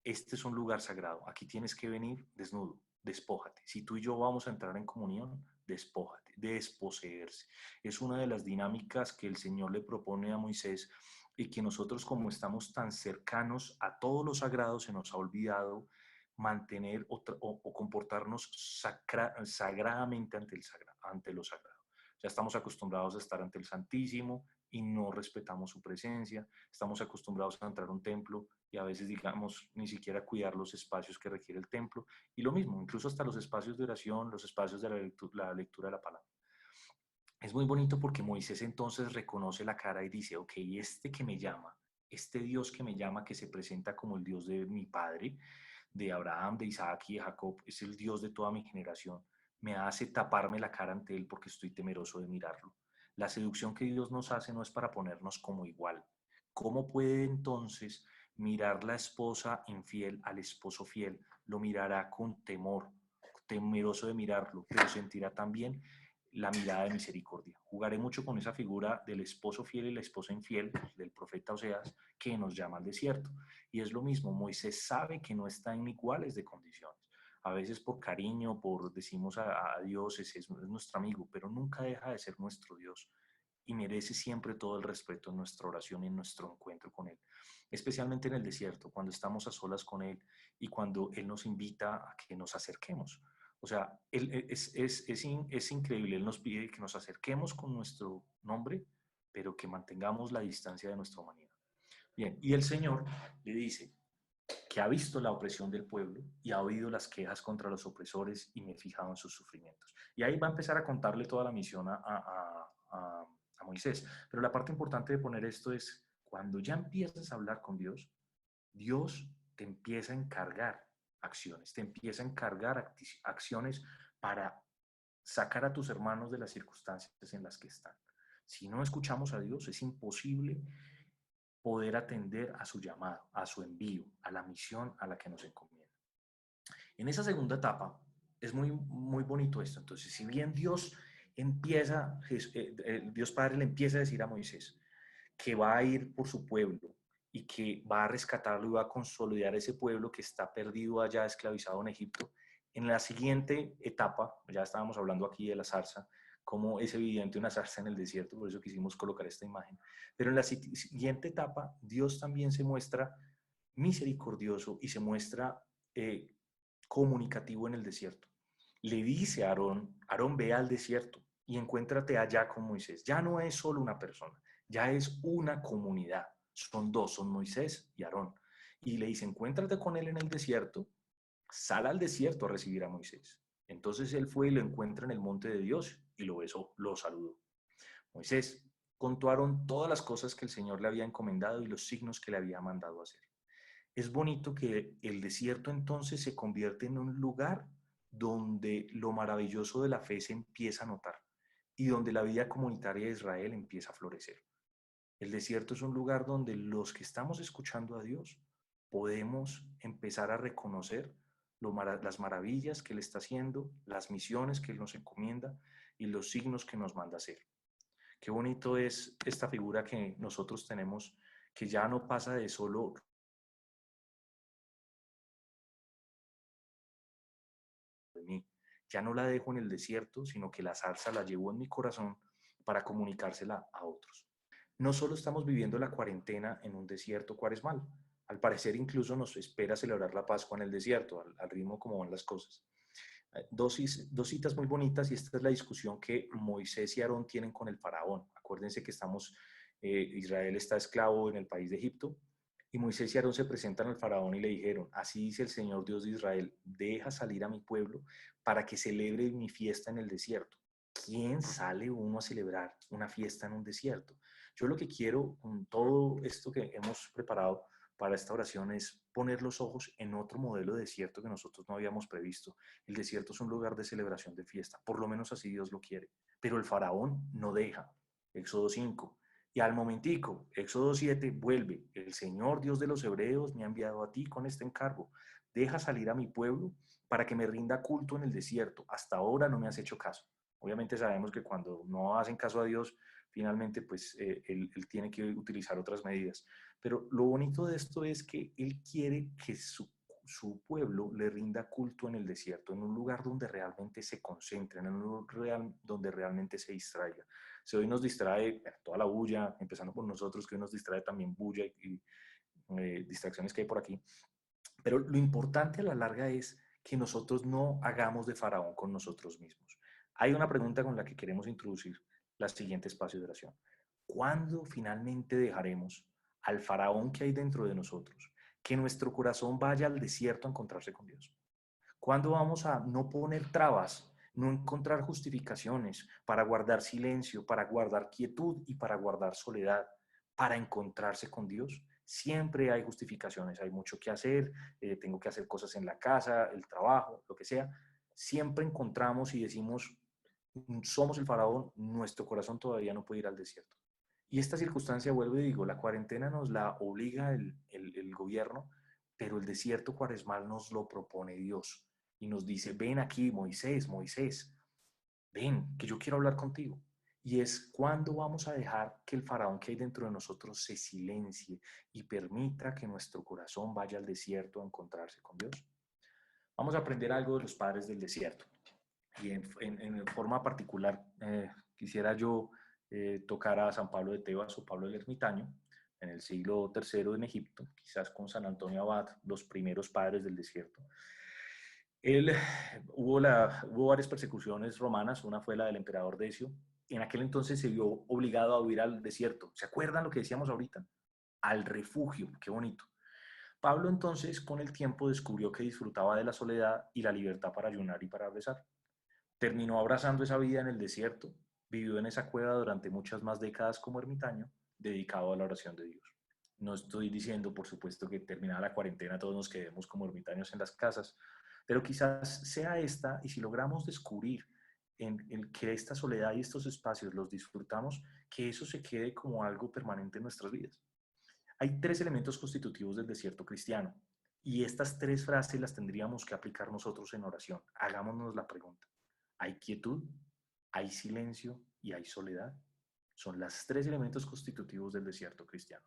este es un lugar sagrado, aquí tienes que venir desnudo, despójate. Si tú y yo vamos a entrar en comunión, despójate, desposeerse. Es una de las dinámicas que el Señor le propone a Moisés y que nosotros, como estamos tan cercanos a todo lo sagrado, se nos ha olvidado mantener o comportarnos sagradamente ante lo sagrado. Ya estamos acostumbrados a estar ante el Santísimo y no respetamos su presencia. Estamos acostumbrados a entrar a un templo y a veces, digamos, ni siquiera cuidar los espacios que requiere el templo. Y lo mismo, incluso hasta los espacios de oración, los espacios de la lectura de la palabra. Es muy bonito porque Moisés entonces reconoce la cara y dice, ok, este que me llama, este Dios que me llama, que se presenta como el Dios de mi padre, de Abraham, de Isaac y de Jacob, es el Dios de toda mi generación, me hace taparme la cara ante él porque estoy temeroso de mirarlo. La seducción que Dios nos hace no es para ponernos como igual. ¿Cómo puede entonces mirar la esposa infiel al esposo fiel? Lo mirará con temor, temeroso de mirarlo, pero sentirá también la mirada de misericordia. Jugaré mucho con esa figura del esposo fiel y la esposa infiel del profeta Oseas que nos llama al desierto. Y es lo mismo, Moisés sabe que no está en iguales de condiciones. A veces por cariño, decimos a Dios, es nuestro amigo, pero nunca deja de ser nuestro Dios y merece siempre todo el respeto en nuestra oración y en nuestro encuentro con Él. Especialmente en el desierto, cuando estamos a solas con Él y cuando Él nos invita a que nos acerquemos. O sea, es increíble, Él nos pide que nos acerquemos con nuestro nombre, pero que mantengamos la distancia de nuestra humanidad. Bien, y el Señor le dice que ha visto la opresión del pueblo y ha oído las quejas contra los opresores y me he fijado en sus sufrimientos. Y ahí va a empezar a contarle toda la misión a Moisés. Pero la parte importante de poner esto es, cuando ya empiezas a hablar con Dios, Dios te empieza a encargar acciones, te empieza a encargar acciones para sacar a tus hermanos de las circunstancias en las que están. Si no escuchamos a Dios, es imposible poder atender a su llamado, a su envío, a la misión a la que nos encomienda. En esa segunda etapa es muy, muy bonito esto. Entonces, si bien Dios Dios Padre le empieza a decir a Moisés que va a ir por su pueblo y que va a rescatarlo y va a consolidar ese pueblo que está perdido allá, esclavizado en Egipto, en la siguiente etapa, ya estábamos hablando aquí de la zarza, como es evidente una zarza en el desierto, por eso quisimos colocar esta imagen, pero en la siguiente etapa Dios también se muestra misericordioso y se muestra comunicativo en el desierto. Le dice a Aarón, Aarón, ve al desierto y encuéntrate allá con Moisés. Ya no es solo una persona, ya es una comunidad. Son dos, son Moisés y Aarón. Y le dice, encuéntrate con él en el desierto, sal al desierto a recibir a Moisés. Entonces él fue y lo encuentra en el monte de Dios y lo besó, lo saludó. Moisés contó a Aarón todas las cosas que el Señor le había encomendado y los signos que le había mandado hacer. Es bonito que el desierto entonces se convierte en un lugar donde lo maravilloso de la fe se empieza a notar y donde la vida comunitaria de Israel empieza a florecer. El desierto es un lugar donde los que estamos escuchando a Dios podemos empezar a reconocer las maravillas que Él está haciendo, las misiones que Él nos encomienda y los signos que nos manda hacer. Qué bonito es esta figura que nosotros tenemos, que ya no pasa de solo de mí. Ya no la dejo en el desierto, sino que la zarza la llevo en mi corazón para comunicársela a otros. No solo estamos viviendo la cuarentena en un desierto cuaresmal, al parecer incluso nos espera celebrar la Pascua en el desierto, al ritmo como van las cosas. Dos citas muy bonitas, y esta es la discusión que Moisés y Aarón tienen con el faraón. Acuérdense que Israel está esclavo en el país de Egipto, y Moisés y Aarón se presentan al faraón y le dijeron: así dice el Señor Dios de Israel, deja salir a mi pueblo para que celebre mi fiesta en el desierto. ¿Quién sale uno a celebrar una fiesta en un desierto? Yo lo que quiero con todo esto que hemos preparado para esta oración es poner los ojos en otro modelo de desierto que nosotros no habíamos previsto. El desierto es un lugar de celebración, de fiesta, por lo menos así Dios lo quiere. Pero el faraón no deja. Éxodo 5. Y al momentico, Éxodo 7, vuelve: el Señor Dios de los hebreos me ha enviado a ti con este encargo. Deja salir a mi pueblo para que me rinda culto en el desierto. Hasta ahora no me has hecho caso. Obviamente sabemos que cuando no hacen caso a Dios, finalmente pues él tiene que utilizar otras medidas. Pero lo bonito de esto es que Él quiere que su pueblo le rinda culto en el desierto, en un lugar donde realmente se concentren, en un lugar donde realmente se distraiga. Si hoy nos distrae toda la bulla, empezando por nosotros, que hoy nos distrae también bulla y distracciones que hay por aquí. Pero lo importante a la larga es que nosotros no hagamos de faraón con nosotros mismos. Hay una pregunta con la que queremos introducir el siguiente espacio de oración. ¿Cuándo finalmente dejaremos al faraón que hay dentro de nosotros que nuestro corazón vaya al desierto a encontrarse con Dios? ¿Cuándo vamos a no poner trabas, no encontrar justificaciones para guardar silencio, para guardar quietud y para guardar soledad, para encontrarse con Dios? Siempre hay justificaciones, hay mucho que hacer, tengo que hacer cosas en la casa, el trabajo, lo que sea. Siempre encontramos y decimos: somos el faraón, nuestro corazón todavía no puede ir al desierto. Y esta circunstancia, vuelvo y digo, la cuarentena nos la obliga el gobierno, pero el desierto cuaresmal nos lo propone Dios. Y nos dice: ven aquí, Moisés, Moisés, ven, que yo quiero hablar contigo. Y es cuando vamos a dejar que el faraón que hay dentro de nosotros se silencie y permita que nuestro corazón vaya al desierto a encontrarse con Dios. Vamos a aprender algo de los padres del desierto. Y en forma particular, quisiera yo tocar a San Pablo de Tebas o Pablo el Ermitaño, en el siglo III en Egipto, quizás con San Antonio Abad, los primeros padres del desierto. Hubo varias persecuciones romanas, una fue la del emperador Decio. En aquel entonces se vio obligado a huir al desierto. ¿Se acuerdan lo que decíamos ahorita? Al refugio, qué bonito. Pablo entonces con el tiempo descubrió que disfrutaba de la soledad y la libertad para ayunar y para rezar. Terminó abrazando esa vida en el desierto, vivió en esa cueva durante muchas más décadas como ermitaño, dedicado a la oración de Dios. No estoy diciendo, por supuesto, que terminada la cuarentena todos nos quedemos como ermitaños en las casas, pero quizás sea esta, y si logramos descubrir que esta soledad y estos espacios los disfrutamos, que eso se quede como algo permanente en nuestras vidas. Hay 3 elementos constitutivos del desierto cristiano, y estas 3 frases las tendríamos que aplicar nosotros en oración. Hagámonos la pregunta: ¿hay quietud, hay silencio y hay soledad? Son los 3 elementos constitutivos del desierto cristiano.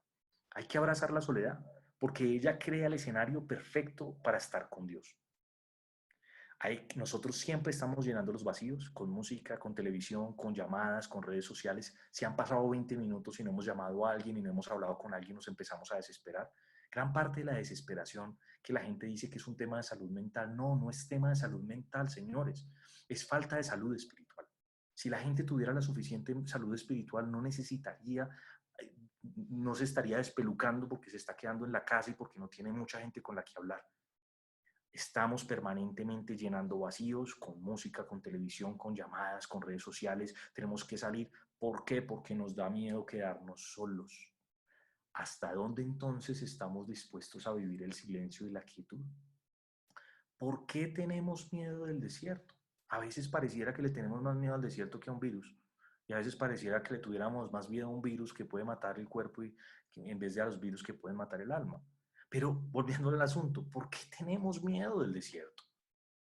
Hay que abrazar la soledad, porque ella crea el escenario perfecto para estar con Dios. Nosotros siempre estamos llenando los vacíos con música, con televisión, con llamadas, con redes sociales. Si han pasado 20 minutos y no hemos llamado a alguien y no hemos hablado con alguien, nos empezamos a desesperar. Gran parte de la desesperación, que la gente dice que es un tema de salud mental, no es tema de salud mental, señores. Es falta de salud espiritual. Si la gente tuviera la suficiente salud espiritual, no necesitaría, no se estaría despelucando porque se está quedando en la casa y porque no tiene mucha gente con la que hablar. Estamos permanentemente llenando vacíos con música, con televisión, con llamadas, con redes sociales. Tenemos que salir. ¿Por qué? Porque nos da miedo quedarnos solos. ¿Hasta dónde entonces estamos dispuestos a vivir el silencio y la quietud? ¿Por qué tenemos miedo del desierto? A veces pareciera que le tenemos más miedo al desierto que a un virus. Y a veces pareciera que le tuviéramos más miedo a un virus que puede matar el cuerpo en vez de a los virus que pueden matar el alma. Pero volviendo al asunto, ¿por qué tenemos miedo del desierto?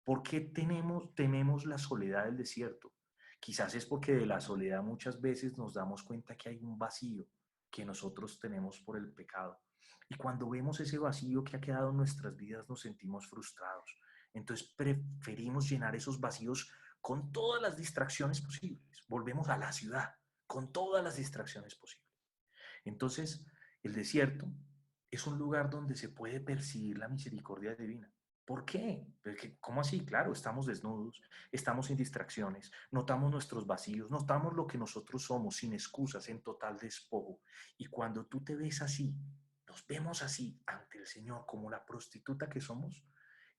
¿Por qué tememos la soledad del desierto? Quizás es porque de la soledad muchas veces nos damos cuenta que hay un vacío que nosotros tenemos por el pecado. Y cuando vemos ese vacío que ha quedado en nuestras vidas, nos sentimos frustrados. Entonces preferimos llenar esos vacíos con todas las distracciones posibles. Volvemos a la ciudad con todas las distracciones posibles. Entonces, el desierto es un lugar donde se puede percibir la misericordia divina, ¿Por qué? ¿Cómo así? Claro, estamos desnudos, estamos sin distracciones, notamos nuestros vacíos, notamos lo que nosotros somos, sin excusas, en total despojo. Y cuando tú te ves así, nos vemos así ante el Señor como la prostituta que somos,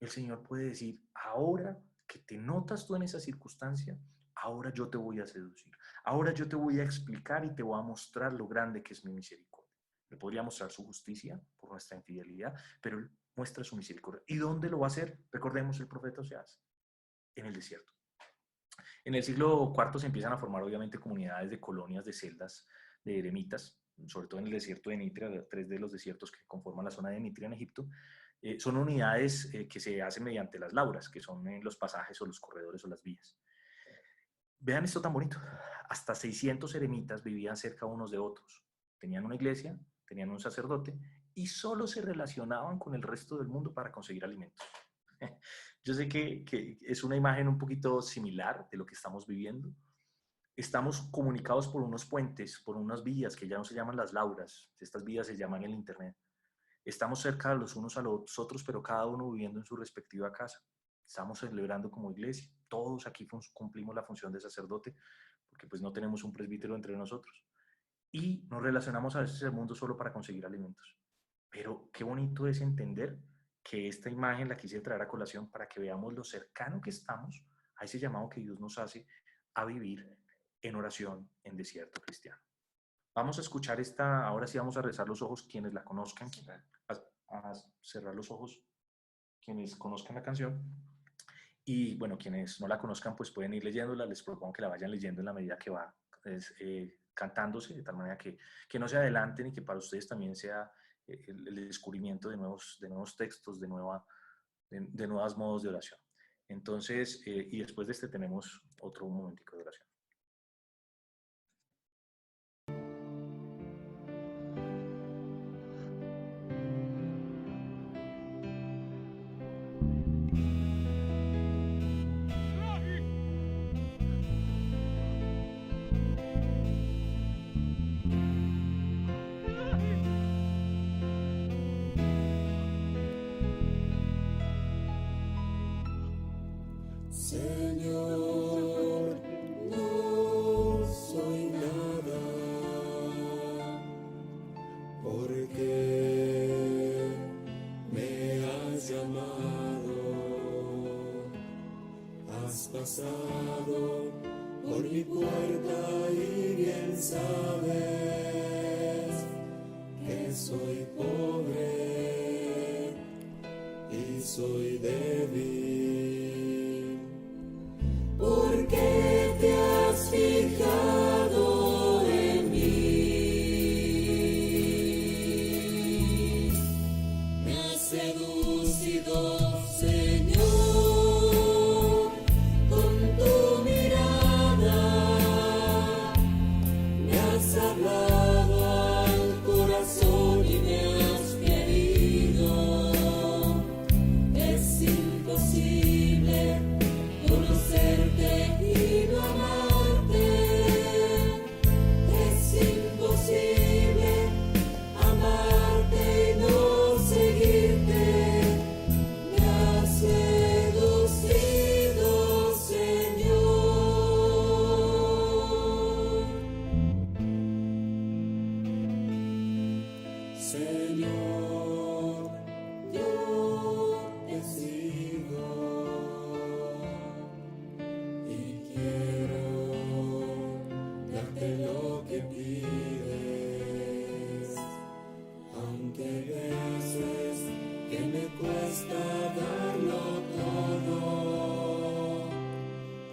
el Señor puede decir, ahora que te notas tú en esa circunstancia, ahora yo te voy a seducir, ahora yo te voy a explicar y te voy a mostrar lo grande que es mi misericordia. Le podría mostrar su justicia por nuestra infidelidad, pero Él muestra su misericordia. ¿Y dónde lo va a hacer? Recordemos el profeta Oseas, en el desierto. En el siglo IV se empiezan a formar obviamente comunidades de colonias de celdas de eremitas, sobre todo en el desierto de Nitria, 3 de los desiertos que conforman la zona de Nitria en Egipto. Son unidades que se hacen mediante las lauras, que son los pasajes o los corredores o las vías. Vean esto tan bonito. Hasta 600 eremitas vivían cerca unos de otros. Tenían una iglesia, tenían un sacerdote y solo se relacionaban con el resto del mundo para conseguir alimentos. Yo sé que es una imagen un poquito similar de lo que estamos viviendo. Estamos comunicados por unos puentes, por unas vías que ya no se llaman las lauras. Estas vías se llaman el internet. Estamos cerca de los unos a los otros, pero cada uno viviendo en su respectiva casa. Estamos celebrando como iglesia. Todos aquí cumplimos la función de sacerdote, porque pues no tenemos un presbítero entre nosotros. Y nos relacionamos a veces el mundo solo para conseguir alimentos. Pero qué bonito es entender que esta imagen la quise traer a colación para que veamos lo cercano que estamos a ese llamado que Dios nos hace a vivir en oración en desierto cristiano. Vamos a escuchar esta, ahora sí vamos a rezar los ojos quienes la conozcan, a cerrar los ojos quienes conozcan la canción. Y bueno, quienes no la conozcan pues pueden ir leyéndola, les propongo que la vayan leyendo en la medida que va cantándose, de tal manera que no se adelanten y que para ustedes también sea el descubrimiento de nuevos textos, de nuevos modos de oración. Entonces, y después de este tenemos otro momentico de oración. Señor, no soy nada, porque me has llamado, has pasado por mi puerta y bien sabes que soy pobre y soy débil. Porque te has fijado en mí, me has seducido, Señor, con tu mirada, me has hablado al corazón y me has querido. Es imposible conocerte y no amarte, es imposible amarte y no seguirte, me has seducido, Señor. Señor, yo te sigo. Lo que pides, aunque veces que me cuesta darlo todo,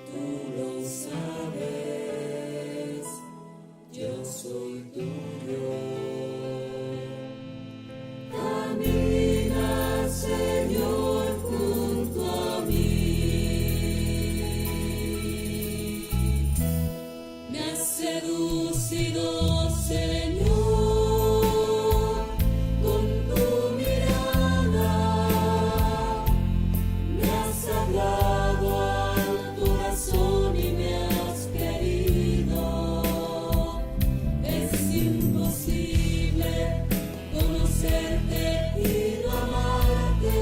tú lo sabes, yo soy tuyo. Camina, Señor, junto a mí. Seducido, Señor, con tu mirada, me has hablado al corazón y me has querido. Es imposible conocerte y no amarte,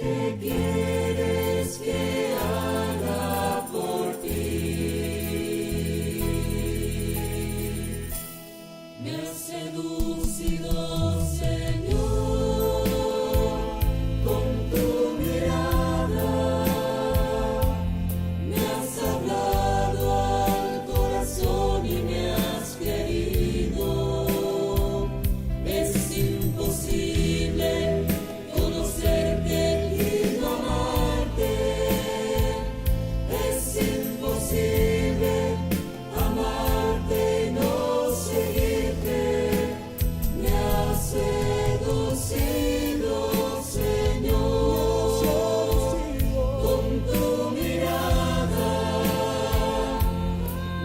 ¿qué quieres que haga por ti? Me has seducido, Señor, con tu mirada. Me has hablado al corazón y me has querido. Es imposible conocerte y no amarte. Es imposible amarte y no seguirte. Me has seducido, Señor, con tu mirada.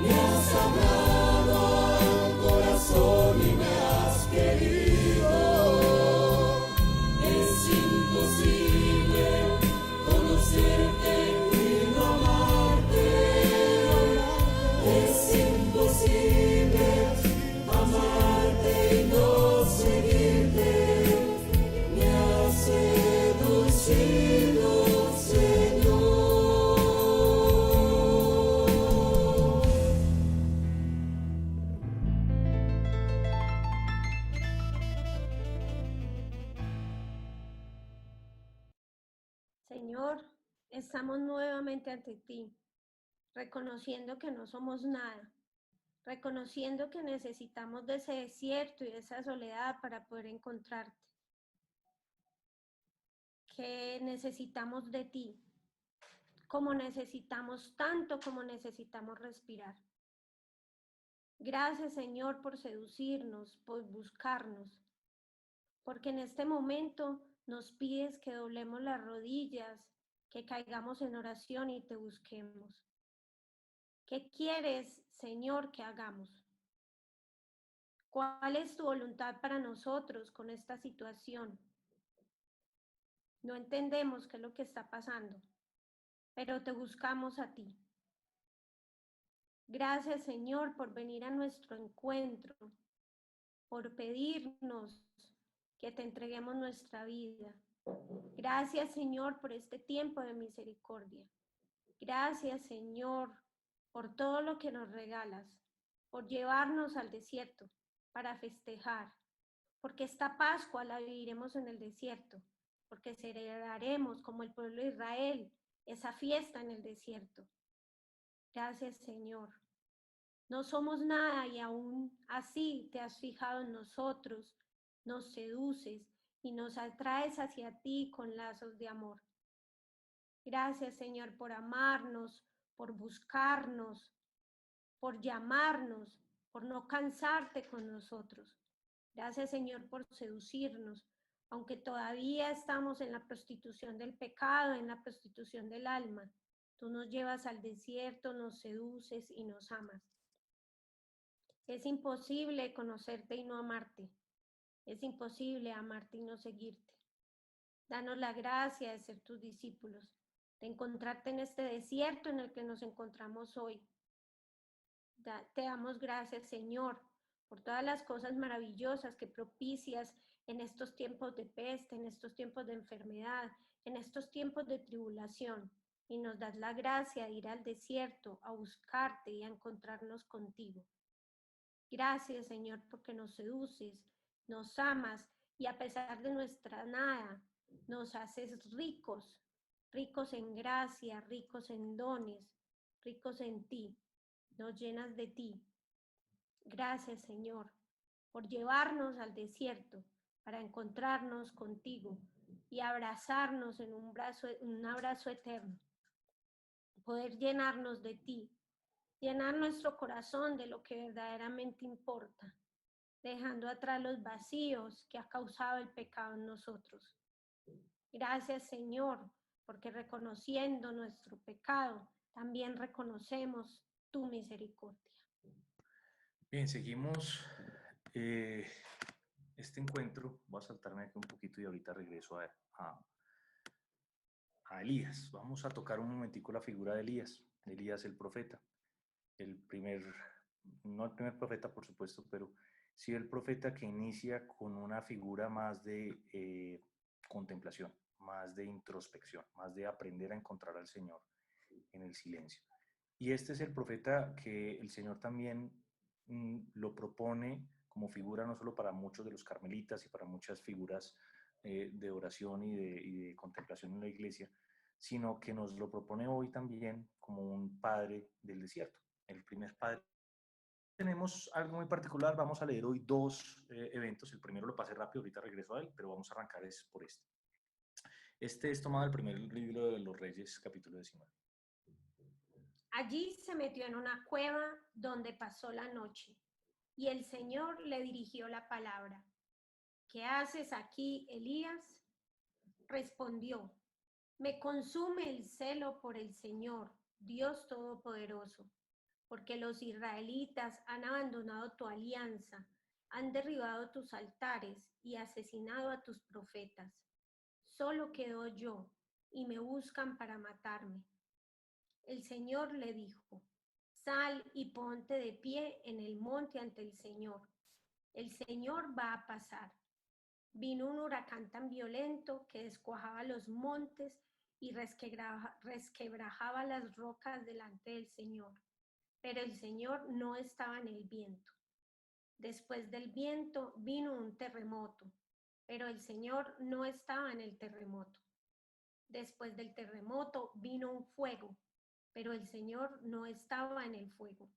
Me has hablado al corazón y me has querido. Es imposible conocerte y no amarte. Es imposible amarte y no seguirte. Me has seducido, Señor. Señor, estamos nuevamente ante ti, reconociendo que no somos nada, reconociendo que necesitamos de ese desierto y de esa soledad para poder encontrarte, que necesitamos de ti, como necesitamos tanto como necesitamos respirar. Gracias, Señor, por seducirnos, por buscarnos, porque en este momento nos pides que doblemos las rodillas, que caigamos en oración y te busquemos. ¿Qué quieres, Señor, que hagamos? ¿Cuál es tu voluntad para nosotros con esta situación? No entendemos qué es lo que está pasando, pero te buscamos a ti. Gracias, Señor, por venir a nuestro encuentro, por pedirnos que te entreguemos nuestra vida. Gracias, Señor, por este tiempo de misericordia. Gracias, Señor, por todo lo que nos regalas, por llevarnos al desierto para festejar, porque esta Pascua la viviremos en el desierto, porque celebraremos como el pueblo de Israel esa fiesta en el desierto. Gracias, Señor. No somos nada y aún así te has fijado en nosotros, nos seduces y nos atraes hacia ti con lazos de amor. Gracias, Señor, por amarnos, por buscarnos, por llamarnos, por no cansarte con nosotros. Gracias, Señor, por seducirnos, aunque todavía estamos en la prostitución del pecado, en la prostitución del alma. Tú nos llevas al desierto, nos seduces y nos amas. Es imposible conocerte y no amarte. Es imposible amarte y no seguirte. Danos la gracia de ser tus discípulos, de encontrarte en este desierto en el que nos encontramos hoy. Te damos gracias, Señor, por todas las cosas maravillosas que propicias en estos tiempos de peste, en estos tiempos de enfermedad, en estos tiempos de tribulación. Y nos das la gracia de ir al desierto a buscarte y a encontrarnos contigo. Gracias, Señor, porque nos seduces, nos amas y a pesar de nuestra nada, nos haces ricos, ricos en gracia, ricos en dones, ricos en ti. Nos llenas de ti. Gracias, Señor, por llevarnos al desierto para encontrarnos contigo y abrazarnos en un abrazo eterno. Poder llenarnos de ti, llenar nuestro corazón de lo que verdaderamente importa, dejando atrás los vacíos que ha causado el pecado en nosotros. Gracias, Señor, porque reconociendo nuestro pecado, también reconocemos tu misericordia. Bien, seguimos este encuentro. Voy a saltarme aquí un poquito y ahorita regreso a Elías. Vamos a tocar un momentico la figura de Elías el profeta. No el primer profeta, por supuesto, pero sí el profeta que inicia con una figura más de contemplación, más de introspección, más de aprender a encontrar al Señor en el silencio. Y este es el profeta que el Señor también lo propone como figura no solo para muchos de los carmelitas y para muchas figuras de oración y de contemplación en la iglesia, sino que nos lo propone hoy también como un padre del desierto, el primer padre. Tenemos algo muy particular, vamos a leer hoy dos eventos, el primero lo pasé rápido, ahorita regreso a él, pero vamos a arrancar por este. Este es tomado del primer libro de los Reyes, capítulo 19. Allí se metió en una cueva donde pasó la noche, y el Señor le dirigió la palabra. ¿Qué haces aquí, Elías? Respondió, me consume el celo por el Señor, Dios Todopoderoso, porque los israelitas han abandonado tu alianza, han derribado tus altares y asesinado a tus profetas. Solo quedo yo, y me buscan para matarme. El Señor le dijo, sal y ponte de pie en el monte ante el Señor. El Señor va a pasar. Vino un huracán tan violento que descuajaba los montes y resquebrajaba las rocas delante del Señor. Pero el Señor no estaba en el viento. Después del viento vino un terremoto, pero el Señor no estaba en el terremoto. Después del terremoto vino un fuego, pero el Señor no estaba en el fuego.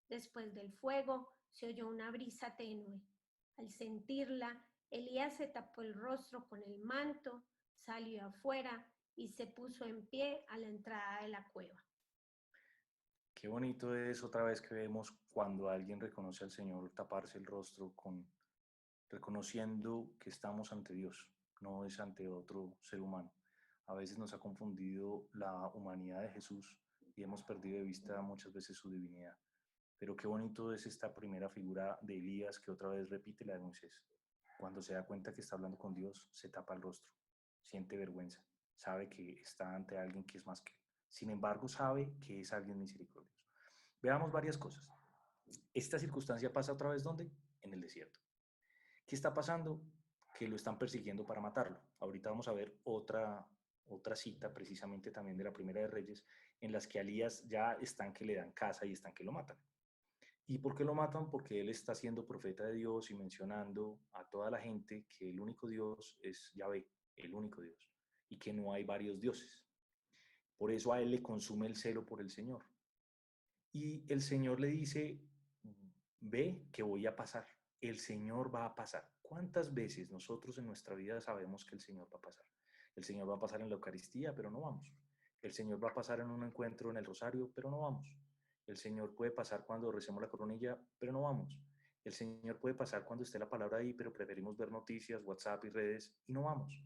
Después del fuego se oyó una brisa tenue. Al sentirla, Elías se tapó el rostro con el manto, salió afuera y se puso en pie a la entrada de la cueva. Qué bonito es otra vez que vemos cuando alguien reconoce al Señor taparse el rostro reconociendo que estamos ante Dios, no es ante otro ser humano. A veces nos ha confundido la humanidad de Jesús y hemos perdido de vista muchas veces su divinidad. Pero qué bonito es esta primera figura de Elías que otra vez repite la de Moisés. Cuando se da cuenta que está hablando con Dios, se tapa el rostro, siente vergüenza, sabe que está ante alguien que es más que él. Sin embargo, sabe que es alguien misericordioso. Veamos varias cosas. Esta circunstancia pasa otra vez, ¿dónde? En el desierto. ¿Qué está pasando? Que lo están persiguiendo para matarlo. Ahorita vamos a ver otra cita, precisamente también de la Primera de Reyes, en las que a Elías ya están que le dan caza y están que lo matan. ¿Y por qué lo matan? Porque él está siendo profeta de Dios y mencionando a toda la gente que el único Dios es Yahvé, el único Dios, y que no hay varios dioses. Por eso a él le consume el celo por el Señor. Y el Señor le dice, ve que voy a pasar, el Señor va a pasar. ¿Cuántas veces nosotros en nuestra vida sabemos que el Señor va a pasar? El Señor va a pasar en la Eucaristía, pero no vamos. El Señor va a pasar en un encuentro en el Rosario, pero no vamos. El Señor puede pasar cuando recemos la coronilla, pero no vamos. El Señor puede pasar cuando esté la palabra ahí, pero preferimos ver noticias, WhatsApp y redes y no vamos.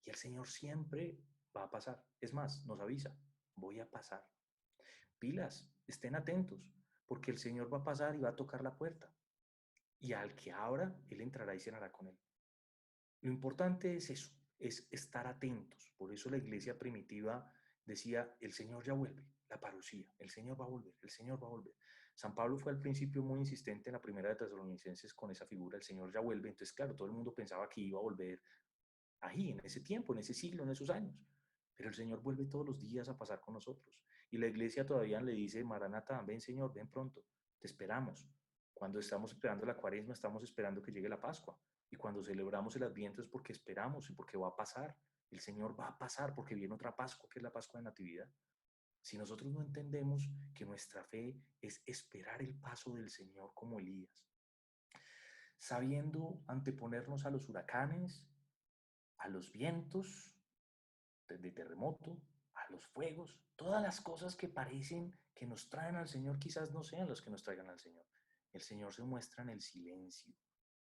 Y el Señor siempre va a pasar. Es más, nos avisa, voy a pasar. Pilas, estén atentos, porque el Señor va a pasar y va a tocar la puerta. Y al que abra, Él entrará y cenará con él. Lo importante es eso, es estar atentos. Por eso la iglesia primitiva decía, el Señor ya vuelve, la parusía, el Señor va a volver, el Señor va a volver. San Pablo fue al principio muy insistente en la primera de Tesalonicenses con esa figura, el Señor ya vuelve. Entonces, claro, todo el mundo pensaba que iba a volver ahí, en ese tiempo, en ese siglo, en esos años. Pero el Señor vuelve todos los días a pasar con nosotros. Y la iglesia todavía le dice, Maranatá, ven Señor, ven pronto, te esperamos. Cuando estamos esperando la Cuaresma, estamos esperando que llegue la Pascua. Y cuando celebramos el Adviento es porque esperamos y porque va a pasar. El Señor va a pasar porque viene otra Pascua, que es la Pascua de Natividad. Si nosotros no entendemos que nuestra fe es esperar el paso del Señor como Elías, sabiendo anteponernos a los huracanes, a los vientos de terremoto, a los fuegos, todas las cosas que parecen que nos traen al Señor quizás no sean los que nos traigan al Señor. El Señor se muestra en el silencio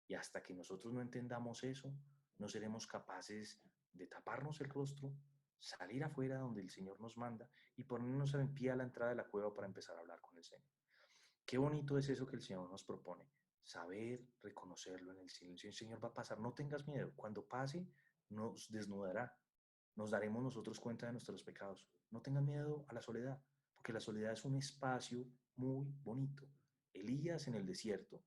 y hasta que nosotros no entendamos eso, no seremos capaces de taparnos el rostro, salir afuera donde el Señor nos manda y ponernos en pie a la entrada de la cueva para empezar a hablar con el Señor. Qué bonito es eso que el Señor nos propone, saber reconocerlo en el silencio. El Señor va a pasar, no tengas miedo, cuando pase nos desnudará, nos daremos nosotros cuenta de nuestros pecados. No tengan miedo a la soledad, porque la soledad es un espacio muy bonito. Elías en el desierto,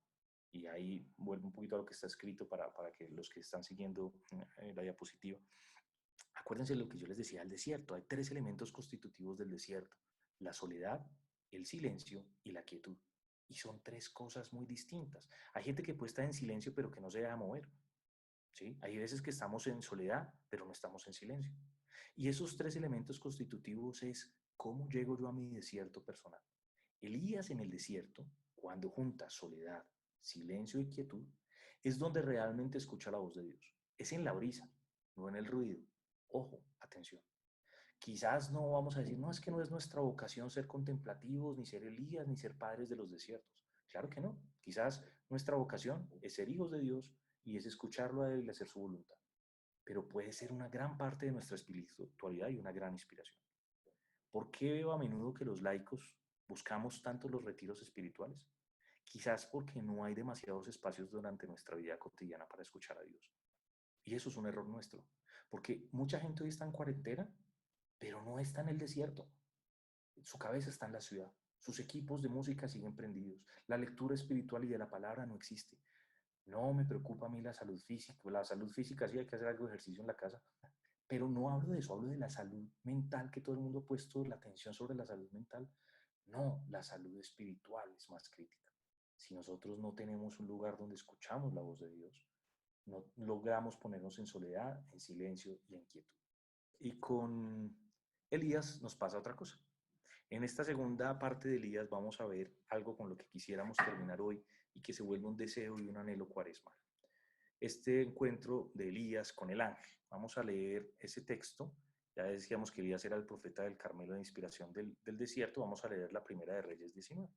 y ahí vuelvo un poquito a lo que está escrito para que los que están siguiendo la diapositiva, Acuérdense de lo que yo les decía del desierto. Hay 3 elementos constitutivos del desierto: la soledad, el silencio y la quietud. Y son 3 cosas muy distintas. Hay gente que puede estar en silencio pero que no se deja mover. ¿Sí? Hay veces que estamos en soledad pero no estamos en silencio. Y esos 3 elementos constitutivos es cómo llego yo a mi desierto personal. Elías en el desierto, cuando junta soledad, silencio y quietud, es donde realmente escucha la voz de Dios. Es en la brisa, no en el ruido. Ojo, atención. Quizás no vamos a decir, no, es que no es nuestra vocación ser contemplativos, ni ser Elías, ni ser padres de los desiertos. Claro que no. Quizás nuestra vocación es ser hijos de Dios y es escucharlo a Él y hacer su voluntad. Pero puede ser una gran parte de nuestra espiritualidad y una gran inspiración. ¿Por qué veo a menudo que los laicos buscamos tanto los retiros espirituales? Quizás porque no hay demasiados espacios durante nuestra vida cotidiana para escuchar a Dios. Y eso es un error nuestro, porque mucha gente hoy está en cuarentena, pero no está en el desierto. Su cabeza está en la ciudad. Sus equipos de música siguen prendidos. La lectura espiritual y de la palabra no existe. No me preocupa a mí la salud física. La salud física sí hay que hacer algo de ejercicio en la casa, pero no hablo de eso, hablo de la salud mental, que todo el mundo ha puesto la atención sobre la salud mental. No, la salud espiritual es más crítica. Si nosotros no tenemos un lugar donde escuchamos la voz de Dios, no logramos ponernos en soledad, en silencio y en quietud. Y con Elías nos pasa otra cosa. En esta segunda parte de Elías vamos a ver algo con lo que quisiéramos terminar hoy y que se vuelve un deseo y un anhelo cuaresmal. Este encuentro de Elías con el ángel. Vamos a leer ese texto. Ya decíamos que Elías era el profeta del Carmelo de inspiración del desierto. Vamos a leer la primera de Reyes 19.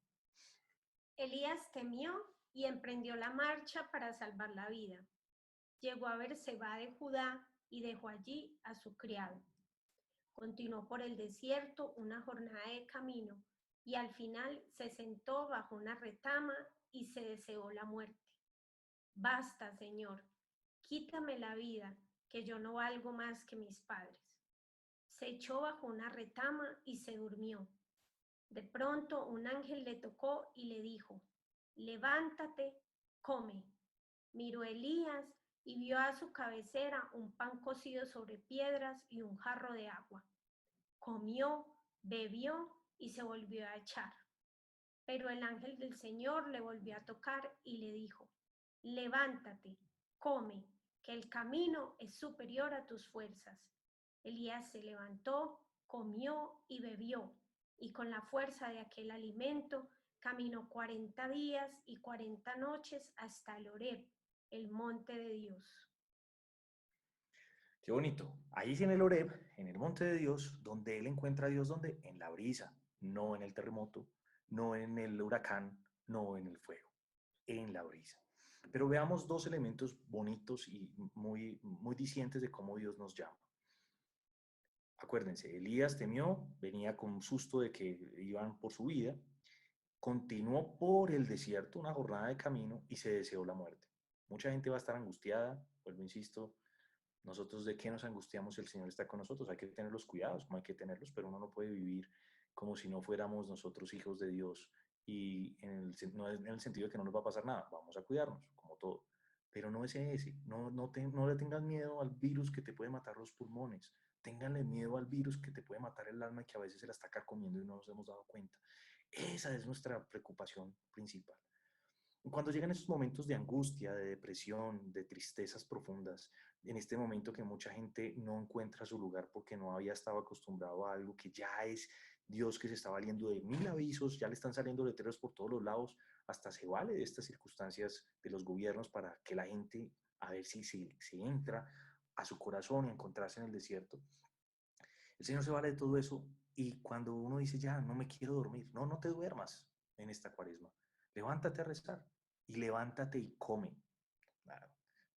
Elías temió y emprendió la marcha para salvar la vida. Llegó a Berseba de Judá y dejó allí a su criado. Continuó por el desierto una jornada de camino y al final se sentó bajo una retama y se deseó la muerte. Basta, Señor, quítame la vida, que yo no valgo más que mis padres. Se echó bajo una retama y se durmió. De pronto un ángel le tocó y le dijo, levántate, come. Miró Elías y vio a su cabecera un pan cocido sobre piedras y un jarro de agua. Comió, bebió y se volvió a echar. Pero el ángel del Señor le volvió a tocar y le dijo, levántate, come, que el camino es superior a tus fuerzas. Elías se levantó, comió y bebió, y con la fuerza de aquel alimento caminó 40 días y 40 noches hasta el Horeb, el monte de Dios. Qué bonito. Ahí sí en el Horeb, en el monte de Dios, donde él encuentra a Dios, ¿dónde? En la brisa, no en el terremoto, no en el huracán, no en el fuego, en la brisa. Pero veamos 2 elementos bonitos y muy dicientes de cómo Dios nos llama. Acuérdense, Elías temió, venía con un susto de que iban por su vida, continuó por el desierto una jornada de camino y se deseó la muerte. Mucha gente va a estar angustiada, vuelvo, insisto, nosotros de qué nos angustiamos si el Señor está con nosotros. Hay que tener los cuidados, como hay que tenerlos, pero uno no puede vivir como si no fuéramos nosotros hijos de Dios y no en el sentido de que no nos va a pasar nada, vamos a cuidarnos, como todo. Pero no es ese, no le tengas miedo al virus que te puede matar los pulmones, ténganle miedo al virus que te puede matar el alma y que a veces se la está carcomiendo y no nos hemos dado cuenta. Esa es nuestra preocupación principal. Cuando llegan esos momentos de angustia, de depresión, de tristezas profundas, en este momento que mucha gente no encuentra su lugar porque no había estado acostumbrado a algo que ya es Dios que se está valiendo de 1000 avisos, ya le están saliendo letreros por todos los lados, hasta se vale de estas circunstancias de los gobiernos para que la gente, a ver si se entra a su corazón y encontrarse en el desierto. El Señor se vale de todo eso y cuando uno dice, ya, no me quiero dormir, no te duermas en esta cuaresma. Levántate a rezar y levántate y come. Claro.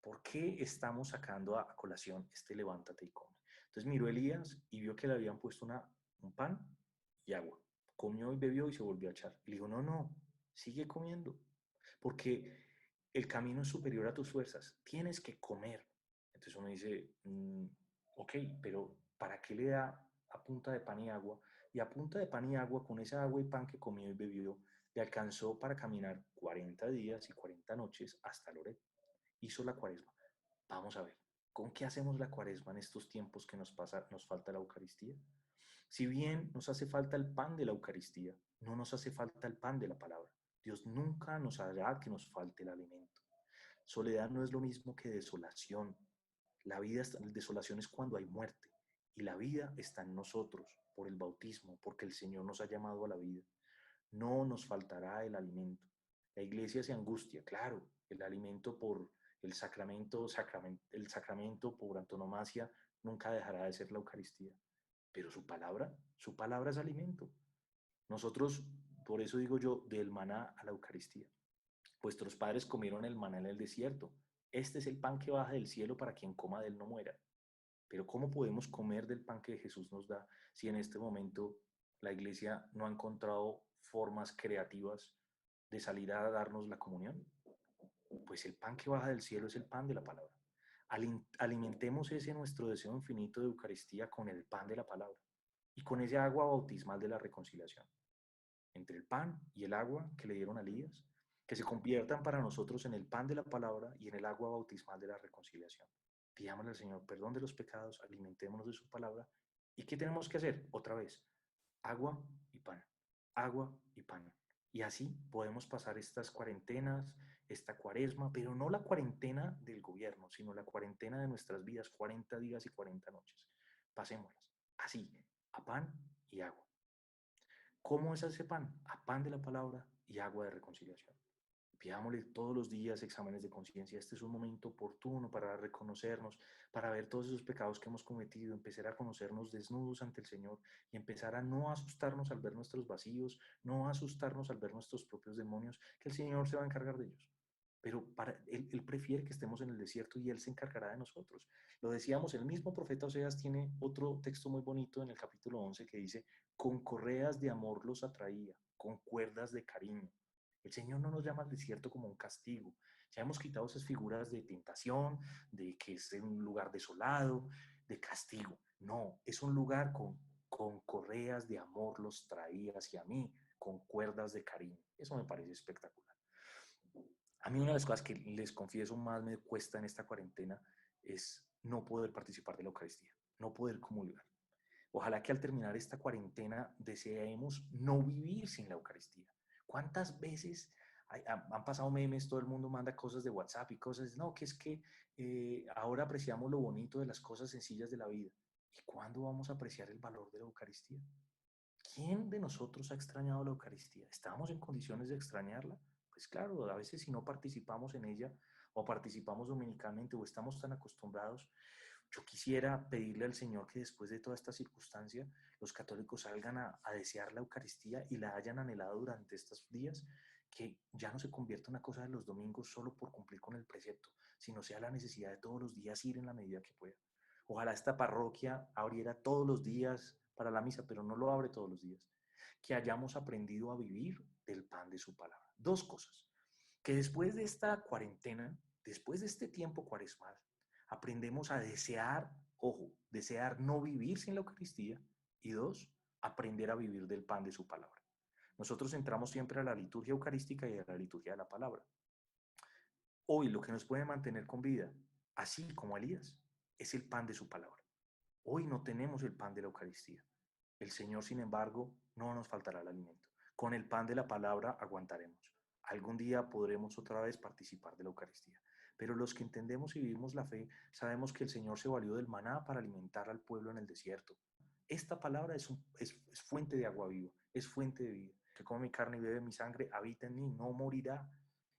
¿Por qué estamos sacando a colación este levántate y come? Entonces miró Elías y vio que le habían puesto un pan y agua. Comió y bebió y se volvió a echar. Y le dijo, no, sigue comiendo, porque el camino es superior a tus fuerzas. Tienes que comer. Entonces uno dice, ok, pero ¿para qué le da a punta de pan y agua? Y a punta de pan y agua, con esa agua y pan que comió y bebió, le alcanzó para caminar 40 días y 40 noches hasta el Horeb. Hizo la cuaresma. Vamos a ver, ¿Con qué hacemos la cuaresma en estos tiempos que nos falta la Eucaristía? Si bien nos hace falta el pan de la Eucaristía, no nos hace falta el pan de la palabra. Dios nunca nos hará que nos falte el alimento. Soledad no es lo mismo que desolación. La vida, desolación es cuando hay muerte. Y la vida está en nosotros por el bautismo, porque el Señor nos ha llamado a la vida. No nos faltará el alimento. La iglesia se angustia, claro, el alimento por el el sacramento por antonomasia nunca dejará de ser la Eucaristía. Pero su palabra es alimento. Nosotros, por eso digo yo, del maná a la Eucaristía. Vuestros padres comieron el maná en el desierto. Este es el pan que baja del cielo para quien coma de él no muera. Pero ¿cómo podemos comer del pan que Jesús nos da si en este momento la iglesia no ha encontrado formas creativas de salir a darnos la comunión? Pues el pan que baja del cielo es el pan de la palabra. Alimentemos ese nuestro deseo infinito de Eucaristía con el pan de la palabra y con ese agua bautismal de la reconciliación. Entre el pan y el agua que le dieron a Elías, que se conviertan para nosotros en el pan de la palabra y en el agua bautismal de la reconciliación. Pidámosle al Señor perdón de los pecados, alimentémonos de su palabra. ¿Y qué tenemos que hacer? Otra vez, agua y pan, agua y pan. Y así podemos pasar estas cuarentenas, esta cuaresma, pero no la cuarentena del gobierno, sino la cuarentena de nuestras vidas, 40 días y 40 noches. Pasémoslas así, a pan y agua. ¿Cómo es ese pan? A pan de la palabra y agua de reconciliación. Pidámosle todos los días exámenes de conciencia. Este es un momento oportuno para reconocernos, para ver todos esos pecados que hemos cometido, empezar a conocernos desnudos ante el Señor y empezar a no asustarnos al ver nuestros vacíos, no asustarnos al ver nuestros propios demonios, que el Señor se va a encargar de ellos. Pero él prefiere que estemos en el desierto y Él se encargará de nosotros. Lo decíamos, el mismo profeta Oseas tiene otro texto muy bonito en el capítulo 11 que dice, con correas de amor los atraía, con cuerdas de cariño. El Señor no nos llama al desierto como un castigo. Ya hemos quitado esas figuras de tentación, de que es un lugar desolado, de castigo. No, es un lugar con correas de amor los traía hacia mí, con cuerdas de cariño. Eso me parece espectacular. A mí una de las cosas que les confieso más me cuesta en esta cuarentena es no poder participar de la Eucaristía, no poder comulgar. Ojalá que al terminar esta cuarentena deseemos no vivir sin la Eucaristía. ¿Cuántas veces han pasado memes, todo el mundo manda cosas de WhatsApp y cosas, no, que es que ahora apreciamos lo bonito de las cosas sencillas de la vida? ¿Y cuándo vamos a apreciar el valor de la Eucaristía? ¿Quién de nosotros ha extrañado la Eucaristía? ¿Estamos en condiciones de extrañarla? Pues claro, a veces si no participamos en ella o participamos dominicalmente o estamos tan acostumbrados, yo quisiera pedirle al Señor que después de toda esta circunstancia, los católicos salgan a desear la Eucaristía y la hayan anhelado durante estos días, que ya no se convierta en una cosa de los domingos solo por cumplir con el precepto, sino sea la necesidad de todos los días ir en la medida que pueda. Ojalá esta parroquia abriera todos los días para la misa, pero no lo abre todos los días. Que hayamos aprendido a vivir del pan de su palabra. Dos cosas. Que después de esta cuarentena, después de este tiempo cuaresmal, aprendemos a desear, ojo, desear no vivir sin la Eucaristía. Y dos, aprender a vivir del pan de su palabra. Nosotros entramos siempre a la liturgia eucarística y a la liturgia de la palabra. Hoy lo que nos puede mantener con vida, así como Elías, es el pan de su palabra. Hoy no tenemos el pan de la Eucaristía. El Señor, sin embargo, no nos faltará el alimento. Con el pan de la palabra aguantaremos. Algún día podremos otra vez participar de la Eucaristía. Pero los que entendemos y vivimos la fe, sabemos que el Señor se valió del maná para alimentar al pueblo en el desierto. Esta palabra es fuente de agua viva, es fuente de vida. El que come mi carne y bebe mi sangre habita en mí, no morirá.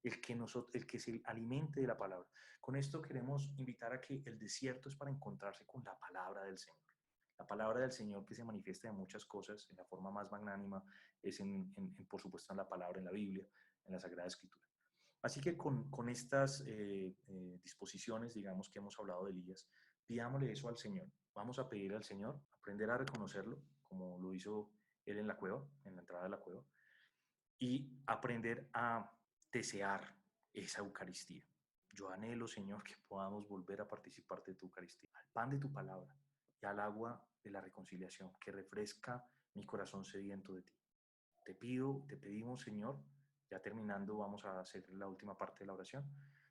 El que se alimente de la palabra. Con esto queremos invitar a que el desierto es para encontrarse con la palabra del Señor. La palabra del Señor que se manifiesta en muchas cosas, en la forma más magnánima, es por supuesto en la palabra, en la Biblia, en la Sagrada Escritura. Así que con estas disposiciones, digamos, que hemos hablado de Elías, pidámosle eso al Señor. Vamos a pedir al Señor, aprender a reconocerlo, como lo hizo él en la cueva, en la entrada de la cueva, y aprender a desear esa Eucaristía. Yo anhelo, Señor, que podamos volver a participar de tu Eucaristía, al pan de tu palabra y al agua de la reconciliación, que refresca mi corazón sediento de ti. Te pedimos, Señor, ya terminando, vamos a hacer la última parte de la oración.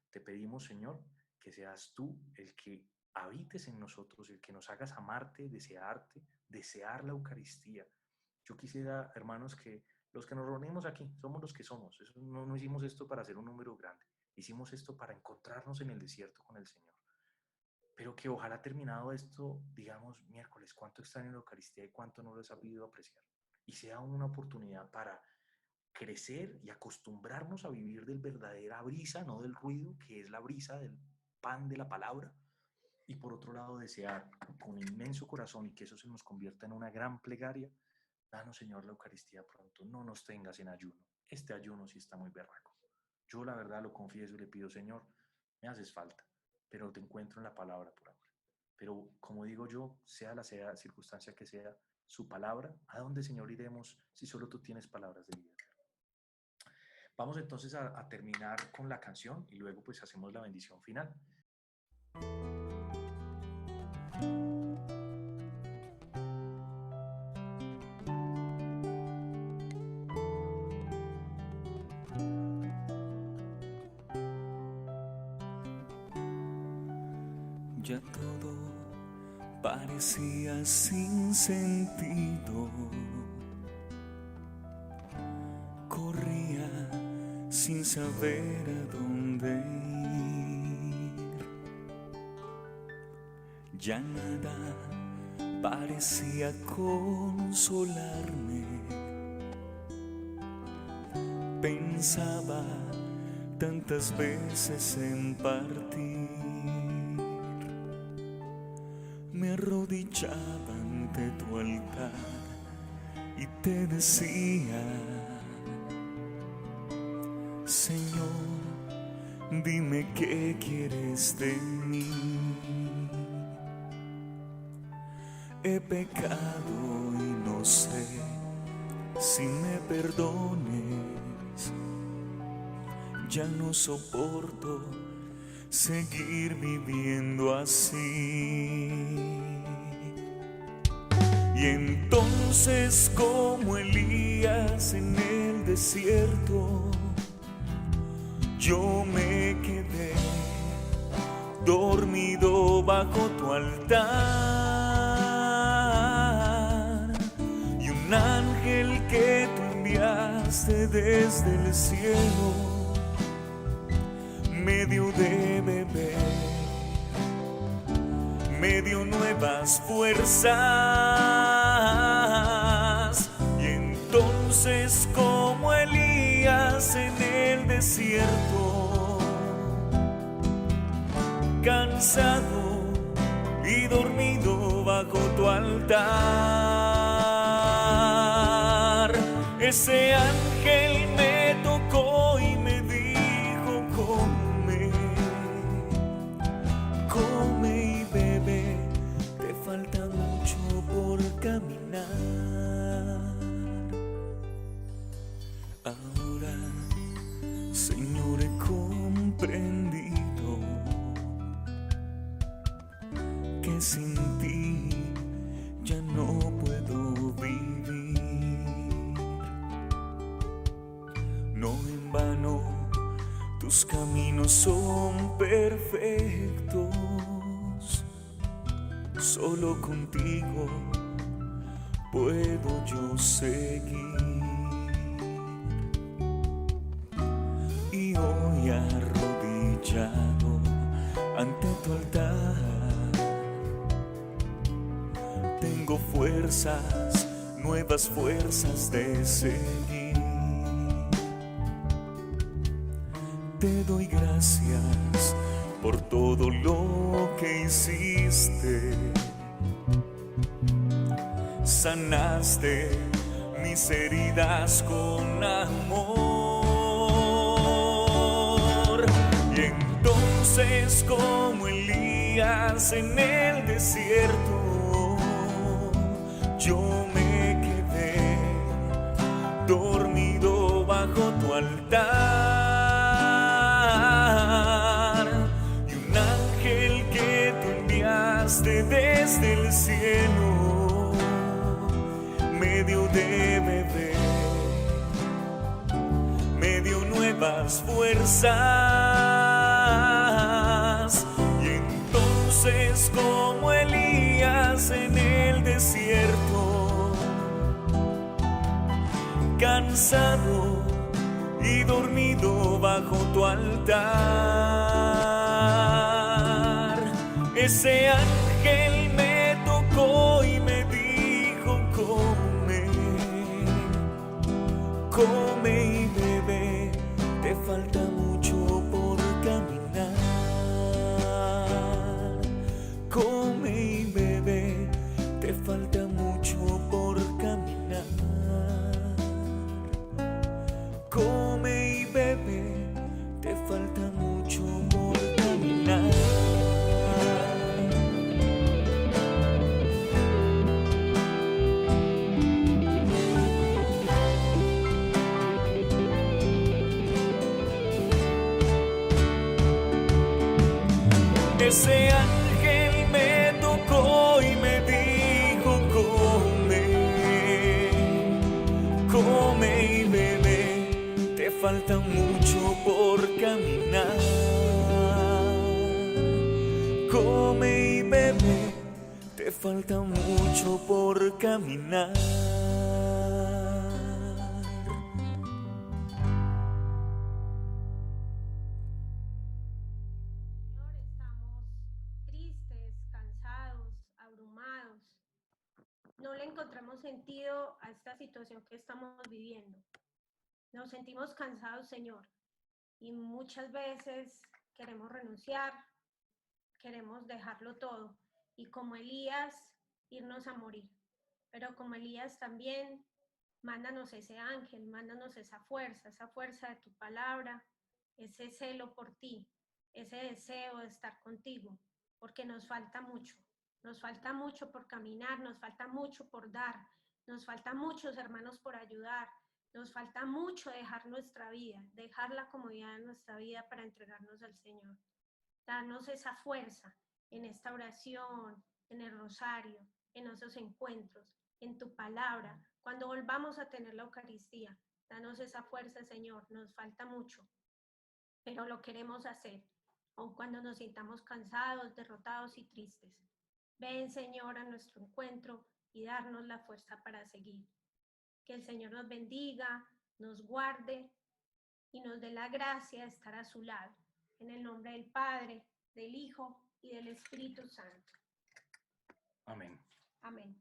Te pedimos, Señor, que seas tú el que habites en nosotros, el que nos hagas amarte, desear la Eucaristía. Yo quisiera, hermanos, que los que nos reunimos aquí somos los que somos. No hicimos esto para hacer un número grande, hicimos esto para encontrarnos en el desierto con el Señor. Pero que ojalá terminado esto, digamos, miércoles, cuánto extraño la Eucaristía y cuánto no lo he sabido apreciar. Y sea una oportunidad para crecer y acostumbrarnos a vivir del verdadera brisa, no del ruido, que es la brisa del pan de la palabra. Y por otro lado, desear con inmenso corazón y que eso se nos convierta en una gran plegaria: danos, Señor, la Eucaristía pronto, no nos tengas en ayuno. Este ayuno sí está muy berraco. Yo la verdad lo confieso y le pido: Señor, me haces falta, pero te encuentro en la palabra por ahora. Pero como digo yo, sea la circunstancia que sea, su palabra, ¿a dónde, Señor, iremos si solo tú tienes palabras de vida? Vamos entonces a terminar con la canción y luego pues hacemos la bendición final. Ya todo parecía sin sentido. Corría sin saber a dónde ir. Ya nada parecía consolarme. Pensaba tantas veces en partir. Me arrodillaba ante tu altar y te decía: Señor, dime qué quieres de mí. He pecado y no sé si me perdones. Ya no soporto seguir viviendo así. Y entonces, como Elías en el desierto, yo me quedé dormido bajo tu altar. Y un ángel que tú enviaste desde el cielo me dio de beber, me dio nuevas fuerzas. Y entonces, como Elías en el desierto, cansado y dormido bajo tu altar, ese ángel me tocó y me dijo: come y bebe, te falta mucho por caminar. Ahora, Señor, he comprendido que sin ti ya no puedo vivir. No en vano tus caminos son perfectos, solo contigo puedo yo seguir. Y hoy arrodillado ante tu altar, tengo fuerzas, nuevas fuerzas de seguir. Te doy gracias por todo lo que hiciste. Sanaste mis heridas con amor. Y entonces, como Elías en el desierto, yo me quedé dormido bajo tu altar. Y un ángel que tú enviaste desde el cielo me dio de beber, me dio nuevas fuerzas. Y entonces, eres como Elías en el desierto, cansado y dormido bajo tu altar. Ese ángel me tocó y me dijo: come, come y bebe, te falta mucho por caminar. Come y bebe, te falta mucho por caminar. Come y bebe, te falta mucho por caminar. Ese ángel me tocó y me dijo: come, come y bebe, te falta mucho por caminar. Come y bebe, te falta mucho por caminar. Señor, estamos tristes, cansados, abrumados. No le encontramos sentido a esta situación que estamos viviendo. Nos sentimos cansados, Señor, y muchas veces queremos renunciar, queremos dejarlo todo y como Elías irnos a morir. Pero como Elías también, mándanos ese ángel, mándanos esa fuerza de tu palabra, ese celo por ti, ese deseo de estar contigo, porque nos falta mucho por caminar, nos falta mucho por dar, nos falta muchos hermanos por ayudar, nos falta mucho dejar nuestra vida, dejar la comodidad de nuestra vida para entregarnos al Señor. Danos esa fuerza en esta oración, en el rosario, en esos encuentros, en tu palabra, cuando volvamos a tener la Eucaristía. Danos esa fuerza, Señor, nos falta mucho, pero lo queremos hacer, aun cuando nos sintamos cansados, derrotados y tristes. Ven, Señor, a nuestro encuentro y darnos la fuerza para seguir. Que el Señor nos bendiga, nos guarde y nos dé la gracia de estar a su lado. En el nombre del Padre, del Hijo y del Espíritu Santo. Amén. Amén.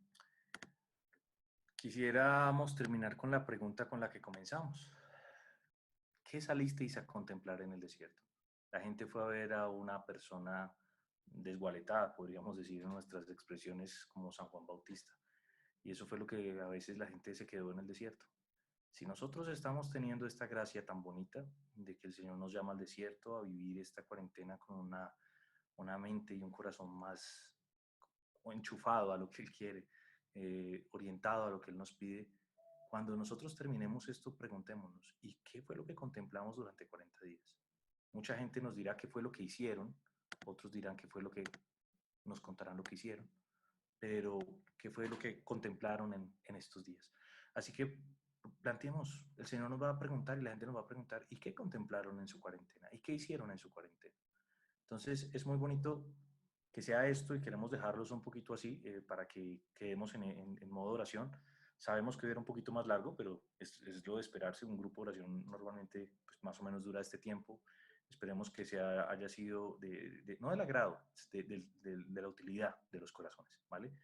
Quisiéramos terminar con la pregunta con la que comenzamos. ¿Qué salisteis a contemplar en el desierto? La gente fue a ver a una persona desgualetada, podríamos decir en nuestras expresiones, como San Juan Bautista. Y eso fue lo que a veces la gente se quedó en el desierto. Si nosotros estamos teniendo esta gracia tan bonita de que el Señor nos llama al desierto a vivir esta cuarentena con una mente y un corazón más enchufado a lo que Él quiere, orientado a lo que Él nos pide, cuando nosotros terminemos esto, preguntémonos: ¿y qué fue lo que contemplamos durante 40 días? Mucha gente nos dirá qué fue lo que hicieron, otros dirán qué fue lo que nos contarán lo que hicieron, pero qué fue lo que contemplaron en estos días. Así que planteemos, el Señor nos va a preguntar y la gente nos va a preguntar: ¿y qué contemplaron en su cuarentena? ¿Y qué hicieron en su cuarentena? Entonces es muy bonito que sea esto y queremos dejarlos un poquito así para que quedemos en modo oración. Sabemos que era un poquito más largo, pero es lo de esperarse. Un grupo de oración normalmente pues, más o menos dura este tiempo. Esperemos que haya sido no del agrado, de la utilidad de los corazones, ¿vale?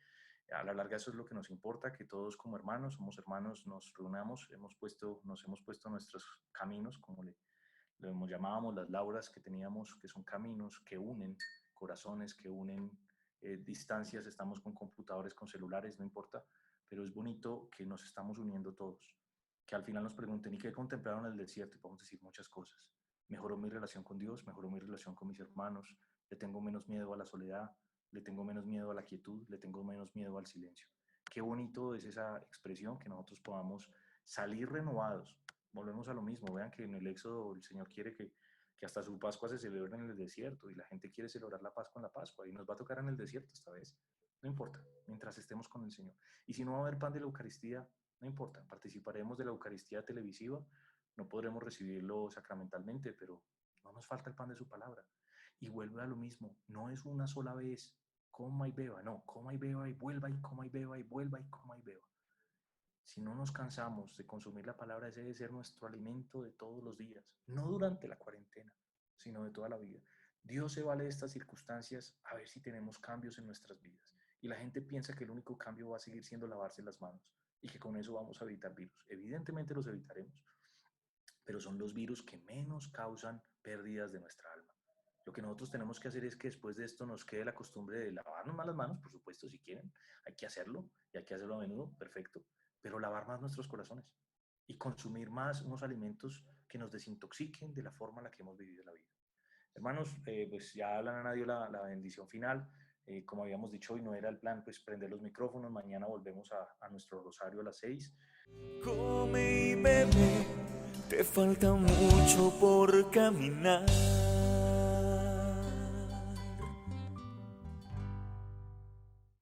A la larga eso es lo que nos importa, que todos como hermanos, somos hermanos, nos reunamos, nos hemos puesto nuestros caminos, como lo llamábamos las lauras que teníamos, que son caminos que unen corazones, que unen distancias, estamos con computadores, con celulares, no importa, pero es bonito que nos estamos uniendo todos, que al final nos pregunten: ¿y qué contemplaron en el desierto? Y podemos decir muchas cosas. Mejoró mi relación con Dios, mejoró mi relación con mis hermanos, le tengo menos miedo a la soledad, le tengo menos miedo a la quietud, le tengo menos miedo al silencio. Qué bonito es esa expresión, que nosotros podamos salir renovados. Volvemos a lo mismo, vean que en el Éxodo el Señor quiere que hasta su Pascua se celebre en el desierto y la gente quiere celebrar la Pascua en la Pascua y nos va a tocar en el desierto esta vez. No importa, mientras estemos con el Señor. Y si no va a haber pan de la Eucaristía, no importa, participaremos de la Eucaristía televisiva, no podremos recibirlo sacramentalmente, pero no nos falta el pan de su palabra. Y vuelve a lo mismo, no es una sola vez, coma y beba. No, coma y beba y vuelva y coma y beba y vuelva y coma y beba. Si no nos cansamos de consumir la palabra, ese debe ser nuestro alimento de todos los días, no durante la cuarentena, sino de toda la vida. Dios se vale de estas circunstancias a ver si tenemos cambios en nuestras vidas. Y la gente piensa que el único cambio va a seguir siendo lavarse las manos y que con eso vamos a evitar virus. Evidentemente los evitaremos, pero son los virus que menos causan pérdidas de nuestra alma. Lo que nosotros tenemos que hacer es que después de esto nos quede la costumbre de lavarnos más las manos, por supuesto, si quieren, hay que hacerlo y hay que hacerlo a menudo, perfecto, pero lavar más nuestros corazones y consumir más unos alimentos que nos desintoxiquen de la forma en la que hemos vivido la vida. Hermanos, pues ya la Nana dio la bendición final. Como habíamos dicho, hoy no era el plan pues prender los micrófonos, mañana volvemos a nuestro rosario a las 6. Come y bebe, te falta mucho por caminar.